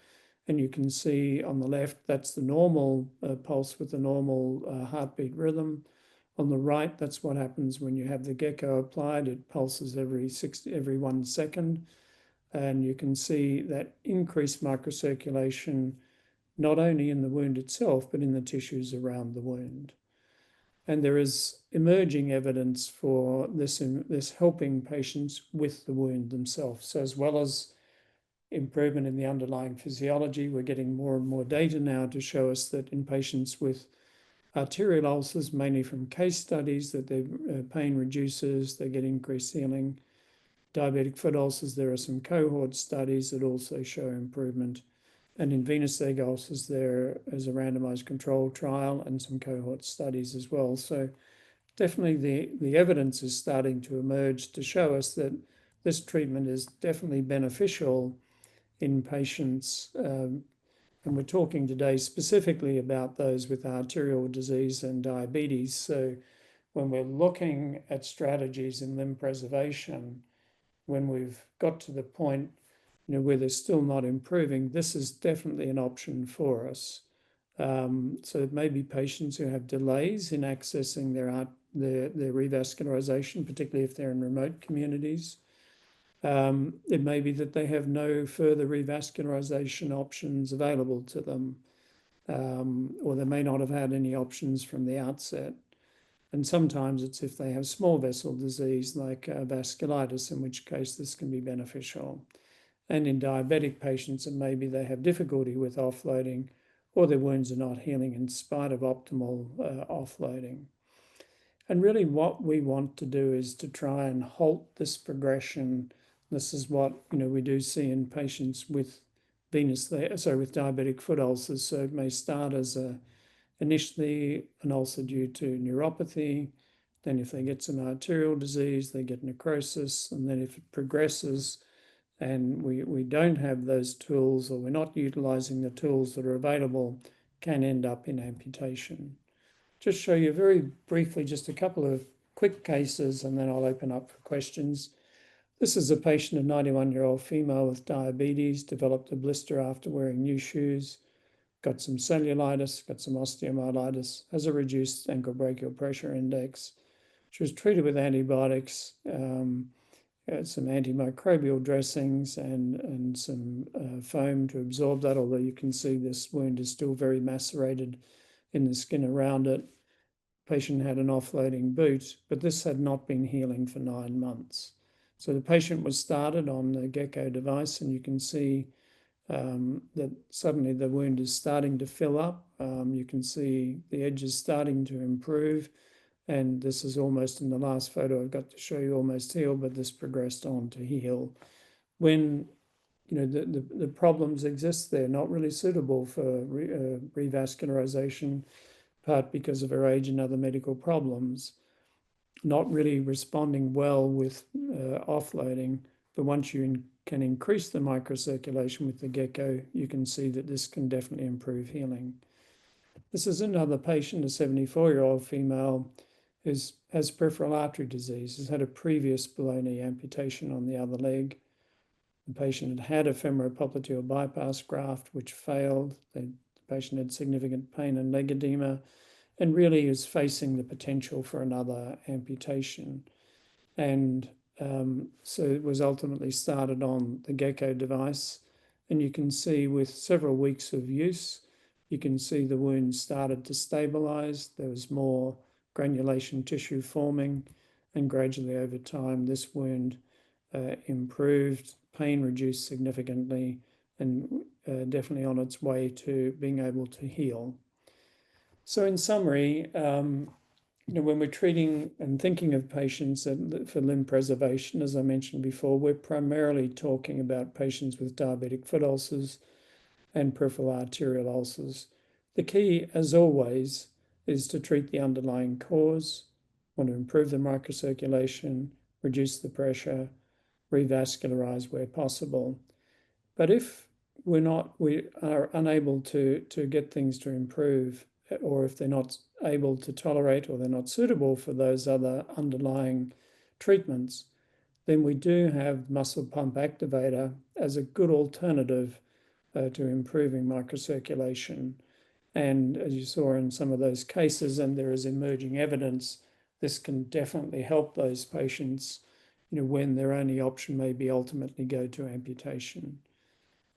And you can see on the left, that's the normal pulse with the normal heartbeat rhythm. On the right, that's what happens when you have the geko applied. It pulses every 1 second. And you can see that increased microcirculation, not only in the wound itself, but in the tissues around the wound. And there is emerging evidence for this helping patients with the wound themselves. So as well as improvement in the underlying physiology, we're getting more and more data now to show us that in patients with Arterial ulcers, mainly from case studies that their pain reduces, they get increased healing. Diabetic foot ulcers, there are some cohort studies that also show improvement. And in venous leg ulcers, there is a randomized controlled trial and some cohort studies as well. So definitely the evidence is starting to emerge to show us that this treatment is definitely beneficial in patients. And we're talking today specifically about those with arterial disease and diabetes. So when we're looking at strategies in limb preservation, when we've got to the point where they're still not improving, this is definitely an option for us. So it may be patients who have delays in accessing their revascularization, particularly if they're in remote communities. It may be that they have no further revascularization options available to them, or they may not have had any options from the outset. And sometimes it's if they have small vessel disease like vasculitis, in which case this can be beneficial. And in diabetic patients, it may be they have difficulty with offloading, or their wounds are not healing in spite of optimal offloading. And really what we want to do is to try and halt this progression. This is what we do see in patients with with diabetic foot ulcers. So it may start as initially an ulcer due to neuropathy. Then if they get some arterial disease, they get necrosis. And then if it progresses and we don't have those tools, or we're not utilizing the tools that are available, can end up in amputation. Just show you very briefly just a couple of quick cases, and then I'll open up for questions. This is a patient, a 91-year-old female with diabetes, developed a blister after wearing new shoes, got some cellulitis, got some osteomyelitis, has a reduced ankle brachial pressure index. She was treated with antibiotics, some antimicrobial dressings, and some foam to absorb that, although you can see this wound is still very macerated in the skin around it. Patient had an offloading boot, but this had not been healing for 9 months. So the patient was started on the geko device, and you can see that suddenly the wound is starting to fill up. You can see the edges starting to improve, and this is almost, in the last photo I've got to show you, almost healed, but this progressed on to heal. When the problems exist, they're not really suitable for revascularization, part because of her age and other medical problems, not really responding well with offloading. But once you can increase the microcirculation with the geko, you can see that this can definitely improve healing. This is another patient, a 74-year-old female, who has peripheral artery disease, has had a previous below-knee amputation on the other leg. The patient had a femoropopliteal bypass graft, which failed. The patient had significant pain and leg edema, and really is facing the potential for another amputation. And so it was ultimately started on the geko device. And you can see with several weeks of use, you can see the wound started to stabilize. There was more granulation tissue forming, and gradually over time, this wound improved, pain reduced significantly, and definitely on its way to being able to heal. So in summary, when we're treating and thinking of patients for limb preservation, as I mentioned before, we're primarily talking about patients with diabetic foot ulcers and peripheral arterial ulcers. The key, as always, is to treat the underlying cause, want to improve the microcirculation, reduce the pressure, revascularize where possible. But if we are unable to get things to improve, or if they're not able to tolerate, or they're not suitable for those other underlying treatments, then we do have muscle pump activator as a good alternative to improving microcirculation. And as you saw in some of those cases, and there is emerging evidence, this can definitely help those patients, when their only option may be ultimately go to amputation.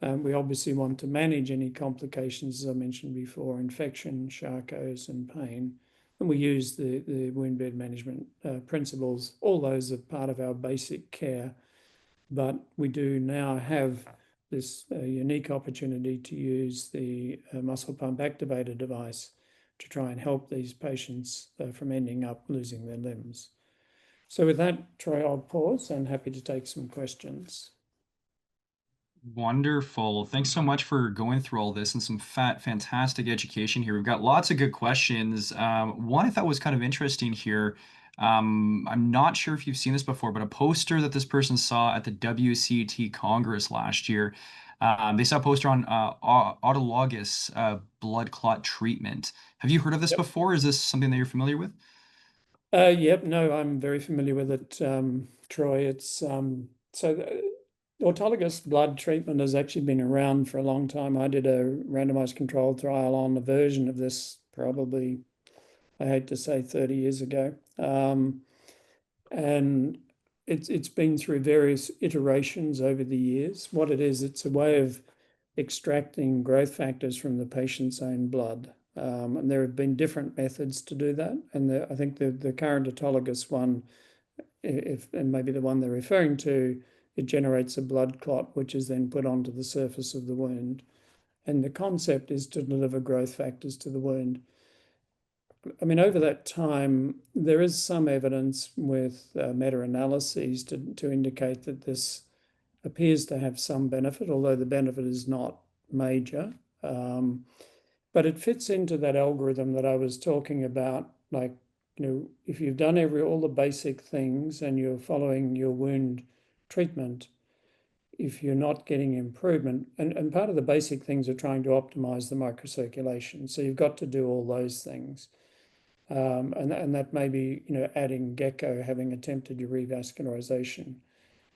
We obviously want to manage any complications, as I mentioned before, infection, Charcot's, and pain. And we use the wound bed management principles. All those are part of our basic care. But we do now have this unique opportunity to use the muscle pump activator device, to try and help these patients from ending up losing their limbs. So with that, Troy, I'll pause and happy to take some questions. Wonderful. Thanks so much for going through all this and some fantastic education here. We've got lots of good questions. One I thought was kind of interesting here. I'm not sure if you've seen this before, but a poster that this person saw at the WCT Congress last year. They saw a poster on autologous blood clot treatment. Have you heard of this Yep. before? Is this something that you're familiar with? Yep, no, I'm very familiar with it, Troy. It's autologous blood treatment has actually been around for a long time. I did a randomized controlled trial on a version of this probably, I hate to say, 30 years ago. And it's been through various iterations over the years. What it is, it's a way of extracting growth factors from the patient's own blood. And there have been different methods to do that. And I think the current autologous one, and maybe the one they're referring to, it generates a blood clot, which is then put onto the surface of the wound. And the concept is to deliver growth factors to the wound. I mean, over that time, there is some evidence with meta-analyses to indicate that this appears to have some benefit, although the benefit is not major. But it fits into that algorithm that I was talking about. Like, if you've done all the basic things and you're following your wound treatment, if you're not getting improvement, and part of the basic things are trying to optimize the microcirculation. So you've got to do all those things. And that may be, adding geko, having attempted your revascularization.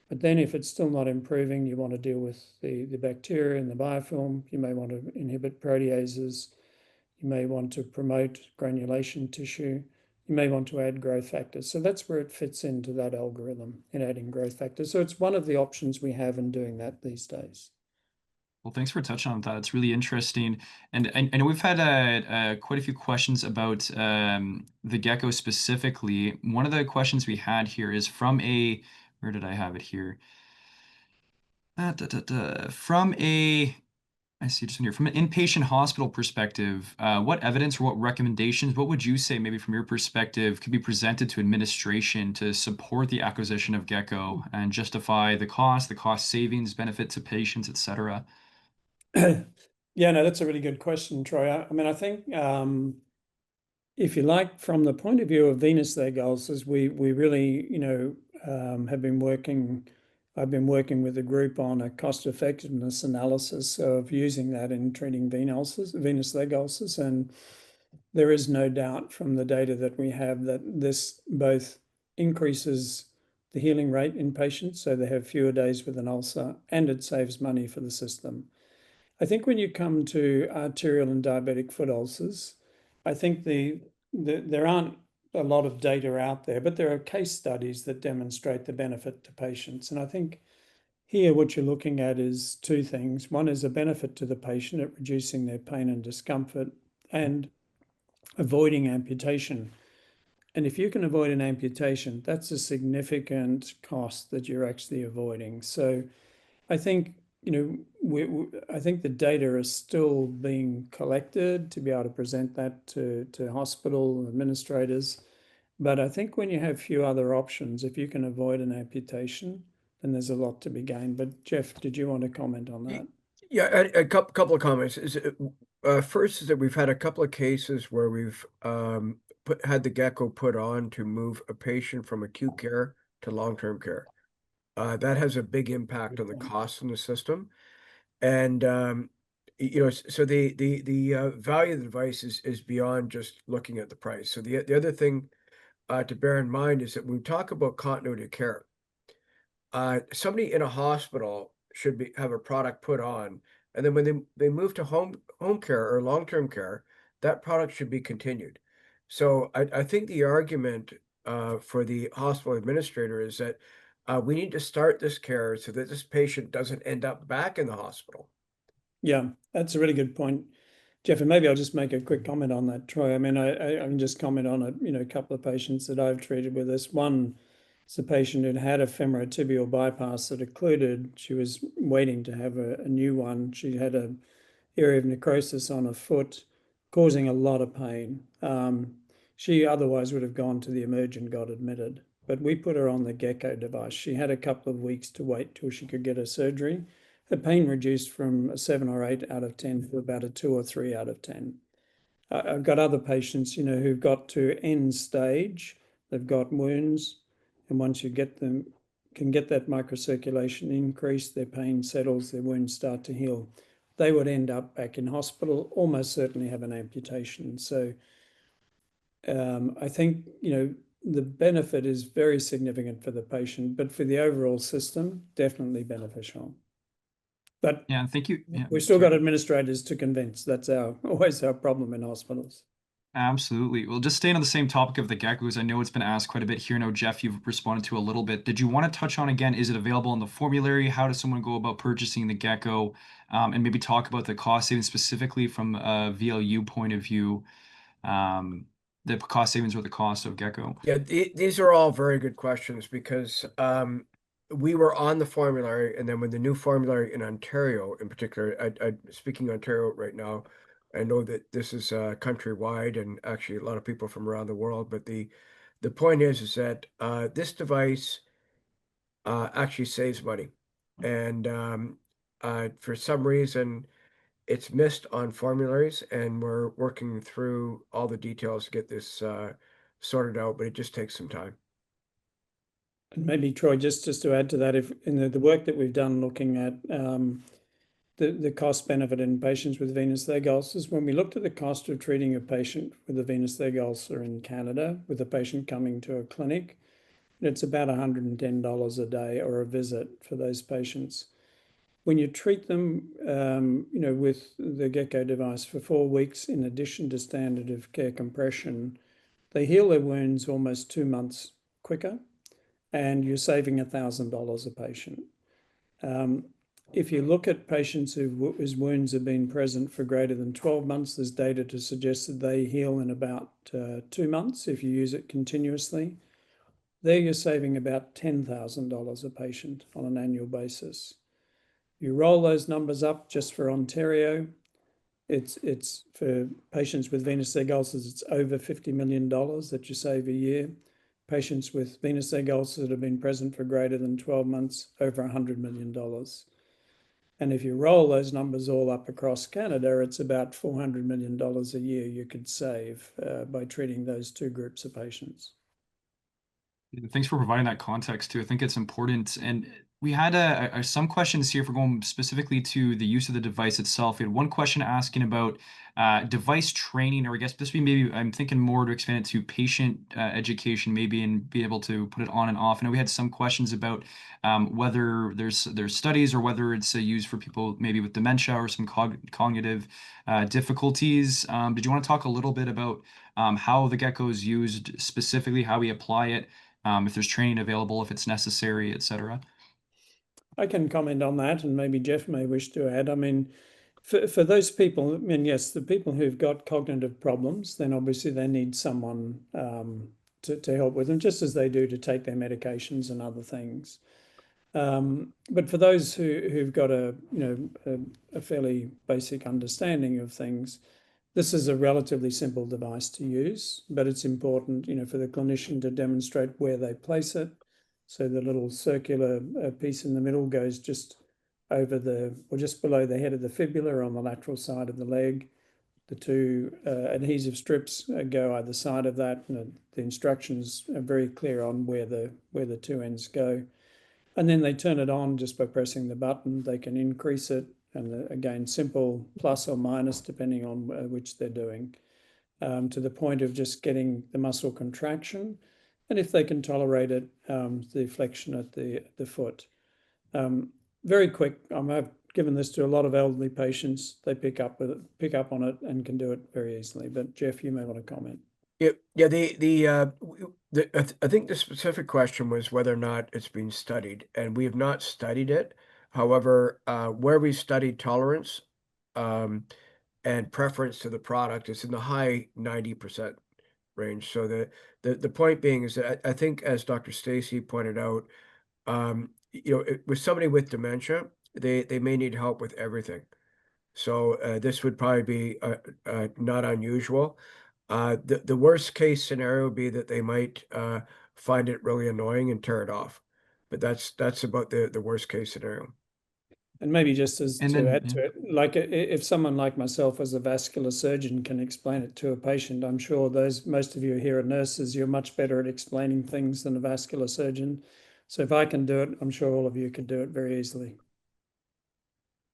But then if it's still not improving, you want to deal with the bacteria and the biofilm. You may want to inhibit proteases. You may want to promote granulation tissue. You may want to add growth factors. So that's where it fits into that algorithm in adding growth factors. So it's one of the options we have in doing that these days. Well, thanks for touching on that. It's really interesting, and I know we've had quite a few questions about the gecko specifically. One of the questions we had here is from a, where did I have it here? From a, I see just in here, from an inpatient hospital perspective, what evidence or what recommendations, what would you say, maybe from your perspective, could be presented to administration to support the acquisition of gecko and justify the cost savings, benefit to patients, etc.? Yeah, no, that's a really good question, Troy. I mean, I think if you like, from the point of view of venous leg ulcers, we really, have been working. I've been working with a group on a cost effectiveness analysis of using that in treating venous leg ulcers, and there is no doubt from the data that we have that this both increases the healing rate in patients, so they have fewer days with an ulcer, and it saves money for the system. I think when you come to arterial and diabetic foot ulcers, I think there aren't a lot of data out there, but there are case studies that demonstrate the benefit to patients. And I think here what you're looking at is two things. One is a benefit to the patient at reducing their pain and discomfort and avoiding amputation. And if you can avoid an amputation, that's a significant cost that you're actually avoiding. So I think, I think the data is still being collected to be able to present that to hospital administrators. But I think when you have few other options, if you can avoid an amputation, then there's a lot to be gained. But Jeff, did you want to comment on that? Yeah, a couple of comments. First is that we've had a couple of cases where we've had the gecko put on to move a patient from acute care to long-term care. That has a big impact on the costs in the system. And so the value of the device is beyond just looking at the price. So the other thing to bear in mind is that when we talk about continuity of care, somebody in a hospital should have a product put on, and then when they move to home care or long-term care, that product should be continued. So I think the argument for the hospital administrator is that we need to start this care so that this patient doesn't end up back in the hospital. Yeah, that's a really good point, Jeff. And maybe I'll just make a quick comment on that, Troy. I mean, I can just comment on a couple of patients that I've treated with this. One is a patient who'd had a femorotibial bypass that occluded. She was waiting to have a new one. She had an area of necrosis on her foot. causing a lot of pain. She otherwise would have gone to the emerge and got admitted. But we put her on the geko device. She had a couple of weeks to wait till she could get her surgery. Her pain reduced from a 7 or 8 out of 10 to about a 2 or 3 out of 10. I've got other patients, who've got to end stage. They've got wounds, and once you get them, can get that microcirculation increase, their pain settles, their wounds start to heal. They would end up back in hospital, almost certainly have an amputation. So I think, the benefit is very significant for the patient, but for the overall system, definitely beneficial. But Yeah, thank you. Yeah, we've still sorry. got administrators to convince. That's always our problem in hospitals. Absolutely. Well, just staying on the same topic of the geckos, I know it's been asked quite a bit here. Now, Jeff, you've responded to a little bit. Did you want to touch on again? Is it available on the formulary? How does someone go about purchasing the gecko? And maybe talk about the cost savings specifically from a VLU point of view, the cost savings or the cost of gecko. Yeah, these are all very good questions because we were on the formulary, and then when the new formulary in Ontario, in particular, I speaking Ontario right now, I know that this is countrywide and actually a lot of people from around the world. But the point is that this device actually saves money, and for some reason it's missed on formularies, and we're working through all the details to get this sorted out, but it just takes some time. And maybe Troy, just to add to that, if in the work that we've done looking at the cost benefit in patients with venous leg ulcers, when we looked at the cost of treating a patient with a venous leg ulcer in Canada, with a patient coming to a clinic, it's about $110 a day or a visit for those patients. When you treat them, with the gecko device for 4 weeks, in addition to standard of care compression, they heal their wounds almost 2 months quicker, and you're saving $1,000 a patient. If you look at patients whose wounds have been present for greater than 12 months, there's data to suggest that they heal in about 2 months if you use it continuously. There you're saving about $10,000 a patient on an annual basis. You roll those numbers up just for Ontario, it's for patients with venous leg ulcers, it's over $50 million that you save a year. Patients with venous leg ulcers that have been present for greater than 12 months, over $100 million. And if you roll those numbers all up across Canada, it's about $400 million a year you could save by treating those two groups of patients. Thanks for providing that context too. I think it's important. And we had some questions here for going specifically to the use of the device itself. We had one question asking about device training, or I guess this would be maybe, I'm thinking more to expand it to patient education, maybe, and be able to put it on and off. And we had some questions about whether there's studies or whether it's used for people maybe with dementia or some cognitive difficulties. Did you want to talk a little bit about how the gecko is used specifically, how we apply it? If there's training available, if it's necessary, etc. I can comment on that, and maybe Jeff may wish to add. I mean, for those people, I mean, yes, the people who've got cognitive problems, then obviously they need someone to help with them, just as they do to take their medications and other things. But for those who've got a fairly basic understanding of things, this is a relatively simple device to use, but it's important, for the clinician to demonstrate where they place it. So the little circular piece in the middle goes just over or just below the head of the fibula on the lateral side of the leg. The two adhesive strips go either side of that, and the instructions are very clear on where the two ends go. And then they turn it on just by pressing the button. They can increase it, and again, simple plus or minus depending on which they're doing, to the point of just getting the muscle contraction, and if they can tolerate it, the flexion at the foot. Very quick. I've given this to a lot of elderly patients. They pick up on it and can do it very easily. But Jeff, you may want to comment. Yeah. I think the specific question was whether or not it's been studied, and we have not studied it. However, where we studied tolerance and preference to the product, it's in the high 90% range. So the point being is that I think, as Dr. Stacey pointed out, with somebody with dementia, they may need help with everything. So this would probably be not unusual. The worst case scenario would be that they might find it really annoying and tear it off. But that's about the worst case scenario. And maybe just as And to then, add to it, like if someone like myself as a vascular surgeon can explain it to a patient, I'm sure most of you here are nurses, you're much better at explaining things than a vascular surgeon. So if I can do it, I'm sure all of you could do it very easily.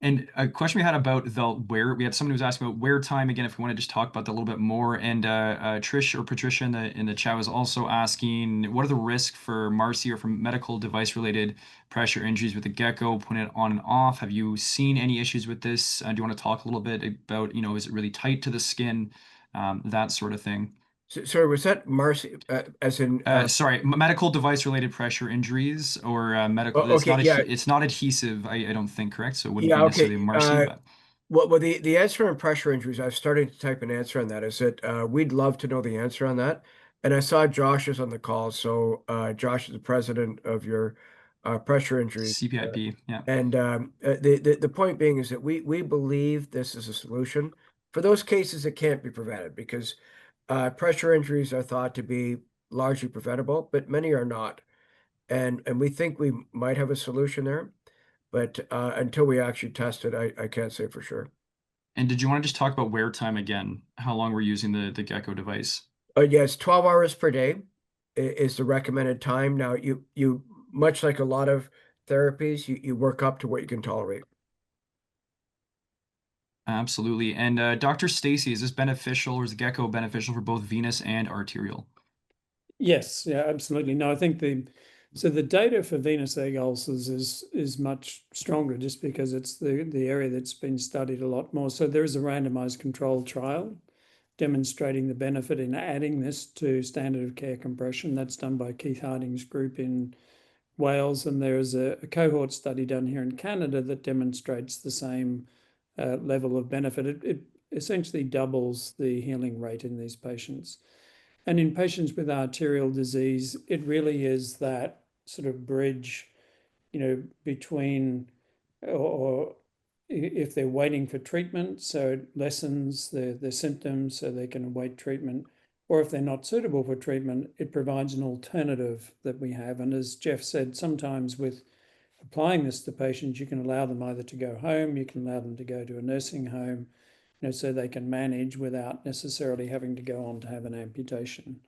And a question we had about the wear, we had someone who was asking about wear time again, if we want to just talk about that a little bit more. And Trish or Patricia in the chat was also asking, what are the risks for Marcy or from medical device related pressure injuries with the gecko, putting it on and off? Have you seen any issues with this? Do you want to talk a little bit about, is it really tight to the skin, that sort of thing? So, sorry, was that Marcy as in Sorry, medical device related pressure injuries or medical. okay, yeah, It's not adhesive. I don't think, correct. So it wouldn't be yeah, necessarily a okay. Marcy, but Well, the answer on pressure injuries, I've started to type an answer on that. Is that we'd love to know the answer on that. And I saw Josh is on the call. So Josh is the president of your pressure injuries. CPIP. Yeah. And the point being is that we believe this is a solution for those cases that can't be prevented because pressure injuries are thought to be largely preventable, but many are not. And we think we might have a solution there, but until we actually test it, I can't say for sure. And did you want to just talk about wear time again? How long we're using the Gecko device? Yes, 12 hours per day is the recommended time. Now, you much like a lot of therapies, you work up to what you can tolerate. Absolutely. And Dr. Stacey, is this beneficial or is the Gecko beneficial for both venous and arterial? Yes, yeah, absolutely. No, I think the data for venous leg ulcers is much stronger just because it's the area that's been studied a lot more. So there is a randomized controlled trial demonstrating the benefit in adding this to standard of care compression. That's done by Keith Harding's group in Wales, and there is a cohort study done here in Canada that demonstrates the same level of benefit. It essentially doubles the healing rate in these patients. And in patients with arterial disease, it really is that sort of bridge, between, or if they're waiting for treatment, so it lessens the symptoms so they can await treatment, or if they're not suitable for treatment, it provides an alternative that we have. And as Jeff said, sometimes with applying this to patients, you can allow them either to go home, you can allow them to go to a nursing home, so they can manage without necessarily having to go on to have an amputation.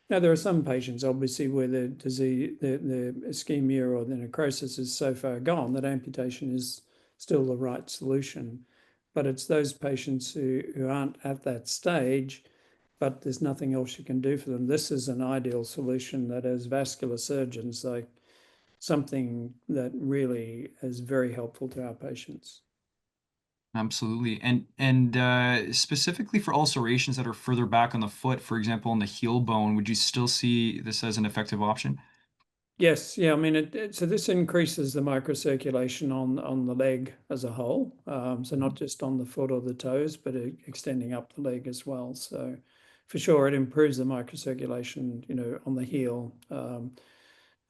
Now, there are some patients, obviously, where the disease, the ischemia or the necrosis is so far gone that amputation is still the right solution. But it's those patients who aren't at that stage, but there's nothing else you can do for them. This is an ideal solution that, as vascular surgeons, like something that really is very helpful to our patients. Absolutely. And specifically for ulcerations that are further back on the foot, for example, on the heel bone, would you still see this as an effective option? Yes, yeah. I mean, so this increases the microcirculation on the leg as a whole. So not just on the foot or the toes, but extending up the leg as well. So for sure, it improves the microcirculation, on the heel.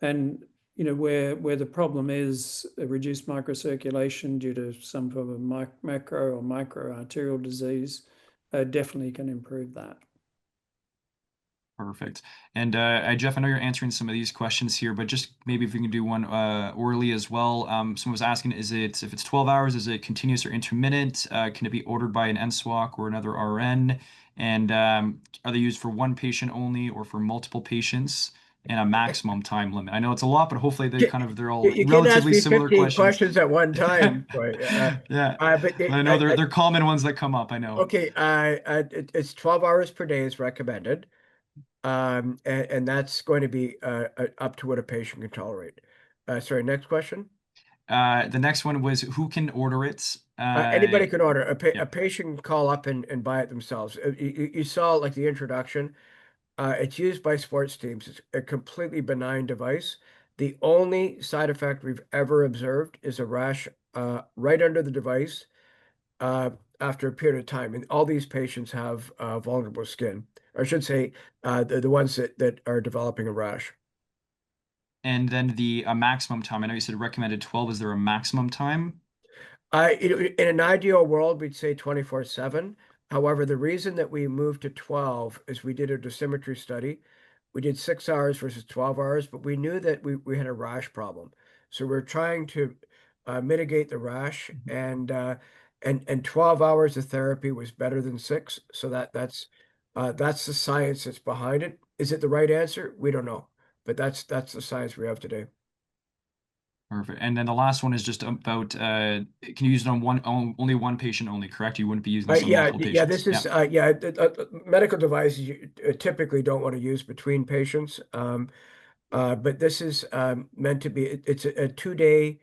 And where the problem is a reduced microcirculation due to some form of macro or micro arterial disease, definitely can improve that. Perfect. And Jeff, I know you're answering some of these questions here, but just maybe if we can do one orally as well. Someone was asking, if it's 12 hours, is it continuous or intermittent? Can it be ordered by an NSWAC or another RN? And are they used for one patient only or for multiple patients? And a maximum time limit. I know it's a lot, but hopefully they're all You can't ask relatively me similar 15 questions. questions at one time. Boy. Yeah, But but I know they're common ones that come up. I know. okay, it's 12 hours per day is recommended. And that's going to be up to what a patient can tolerate. Sorry, next question. The next one was who can order it? Anybody can order. Yeah. A patient can call up and buy it themselves. You saw like the introduction. It's used by sports teams. It's a completely benign device. The only side effect we've ever observed is a rash right under the device after a period of time. And all these patients have vulnerable skin, or I should say, the ones that are developing a rash. And then the maximum time. I know you said recommended 12. Is there a maximum time? In an ideal world, we'd say 24/7. However, the reason that we moved to 12 is we did a dosimetry study. We did 6 hours versus 12 hours, but we knew that we had a rash problem. So we're trying to mitigate the rash, and 12 hours of therapy was better than 6. So that's the science that's behind it. Is it the right answer? We don't know, but that's the science we have today. Perfect. And then the last one is just about can you use it on only one patient only, correct? You wouldn't be using this on Yeah, multiple yeah. patients. This is yeah. Medical devices you typically don't want to use between patients, but this is meant to be. It's a 2-day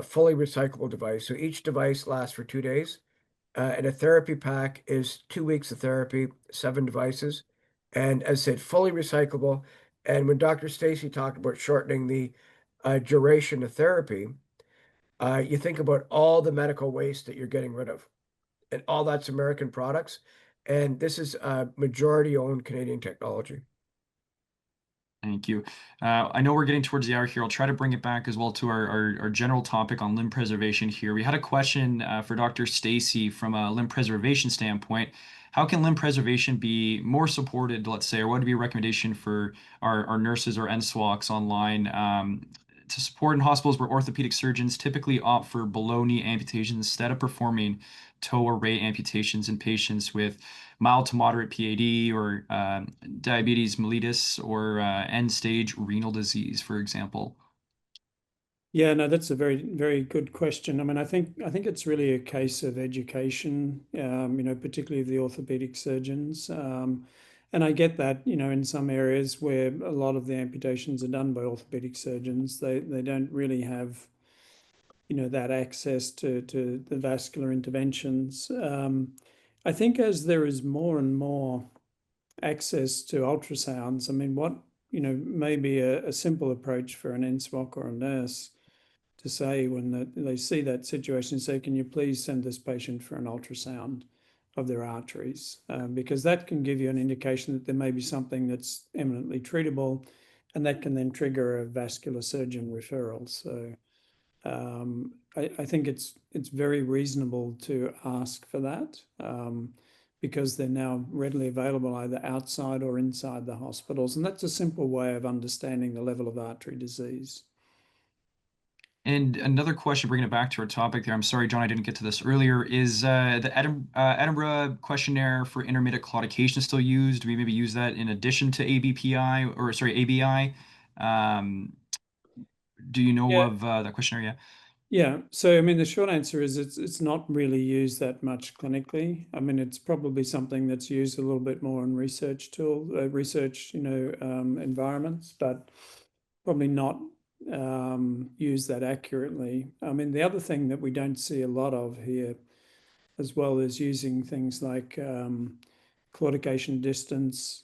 fully recyclable device. So each device lasts for 2 days, and a therapy pack is 2 weeks of therapy, 7 devices, and as I said, fully recyclable. And when Dr. Stacey talked about shortening the duration of therapy, you think about all the medical waste that you're getting rid of, and all that's American products. And this is majority owned Canadian technology. Thank you. I know we're getting towards the hour here. I'll try to bring it back as well to our general topic on limb preservation here. We had a question for Dr. Stacey from a limb preservation standpoint. How can limb preservation be more supported, let's say, or what would be a recommendation for our nurses or NSWACs online to support in hospitals where orthopedic surgeons typically opt for below knee amputations instead of performing toe or ray amputations in patients with mild to moderate PAD or diabetes mellitus or end stage renal disease, for example? Yeah, no, that's a very, very good question. I mean, I think it's really a case of education, particularly of the orthopedic surgeons. And I get that, in some areas where a lot of the amputations are done by orthopedic surgeons, they don't really have, that access to the vascular interventions. I think as there is more and more access to ultrasounds, I mean, what, may be a simple approach for an NSWOC or a nurse to say when they see that situation, say, can you please send this patient for an ultrasound of their arteries? Because that can give you an indication that there may be something that's eminently treatable, and that can then trigger a vascular surgeon referral. So I think it's very reasonable to ask for that, because they're now readily available either outside or inside the hospitals. And that's a simple way of understanding the level of artery disease. And another question, bringing it back to our topic there. I'm sorry, John, I didn't get to this earlier. Is the Edinburgh questionnaire for intermittent claudication still used? Do we maybe use that in addition to ABPI or sorry, ABI? Um, do you know Yeah, of that questionnaire? Yeah. yeah. So I mean, the short answer is it's not really used that much clinically. I mean, it's probably something that's used a little bit more in research environments, but probably not used that accurately. I mean, the other thing that we don't see a lot of here, as well as using things like claudication distance,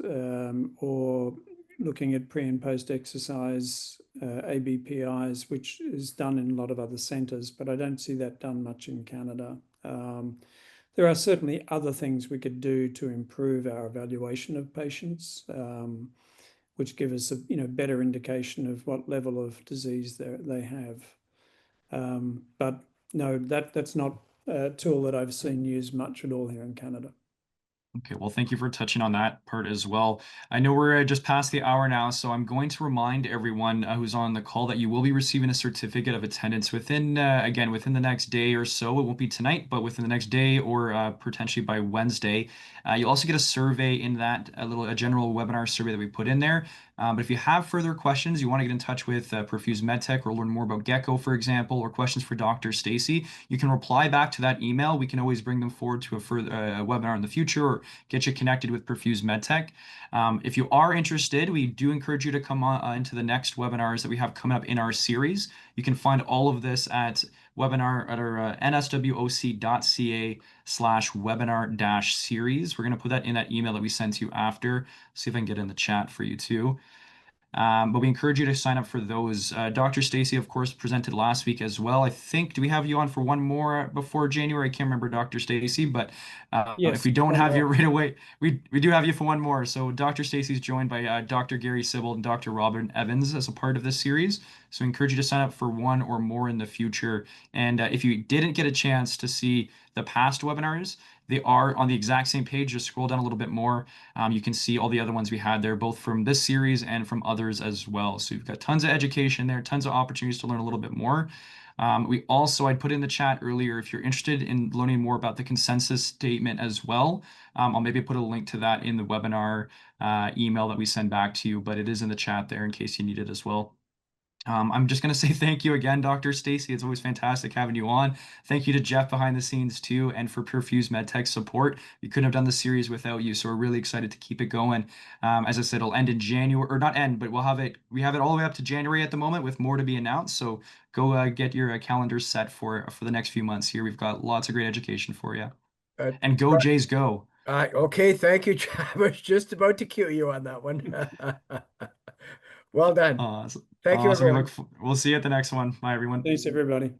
or looking at pre and post exercise ABPIs, which is done in a lot of other centres, but I don't see that done much in Canada. There are certainly other things we could do to improve our evaluation of patients, which give us a better indication of what level of disease they have. But no, that's not a tool that I've seen used much at all here in Canada. Okay, well, thank you for touching on that part as well. I know we're just past the hour now, so I'm going to remind everyone who's on the call that you will be receiving a certificate of attendance within, again, within the next day or so. It won't be tonight, but within the next day or potentially by Wednesday. You'll also get a survey in that, a general webinar survey that we put in there. But if you have further questions, you want to get in touch with Perfuse Medtec or learn more about geko, for example, or questions for Dr. Stacey, you can reply back to that email. We can always bring them forward to a further webinar in the future, or get you connected with Perfuse Medtec. If you are interested, we do encourage you to come on into the next webinars that we have coming up in our series. You can find all of this at webinar at our nswoc.ca/webinar-series. We're going to put that in that email that we sent you after. See if I can get in the chat for you too. But we encourage you to sign up for those. Dr. Stacey, of course, presented last week as well. I think, do we have you on for one more before January? I can't remember, Dr. Stacey, but if Yes, we don't one have you more. right away, we do have you for one more. So Dr. Stacey's joined by Dr. Gary Sibbald and Dr. Robin Evans as a part of this series. So I encourage you to sign up for one or more in the future. And if you didn't get a chance to see the past webinars, they are on the exact same page. Just scroll down a little bit more. You can see all the other ones we had there, both from this series and from others as well. So you've got tons of education there, tons of opportunities to learn a little bit more. We also, I'd put in the chat earlier, if you're interested in learning more about the consensus statement as well, I'll maybe put a link to that in the webinar email that we send back to you, but it is in the chat there in case you need it as well. I'm just going to say thank you again, Dr. Stacey. It's always fantastic having you on. Thank you to Jeff behind the scenes too, and for Perfuse Medtec support. We couldn't have done the series without you, so we're really excited to keep it going. As I said, it'll end in January, or not end, but we'll have it. We have it all the way up to January at the moment, with more to be announced. So go get your calendars set for the next few months here. We've got lots of great education for you. And go Jays, go! Okay, thank you, Chad. I was just about to cue you on that one. Well done. Awesome. Thank you, Awesome. everyone. We'll see you at the next one. Bye, everyone. Thanks, everybody.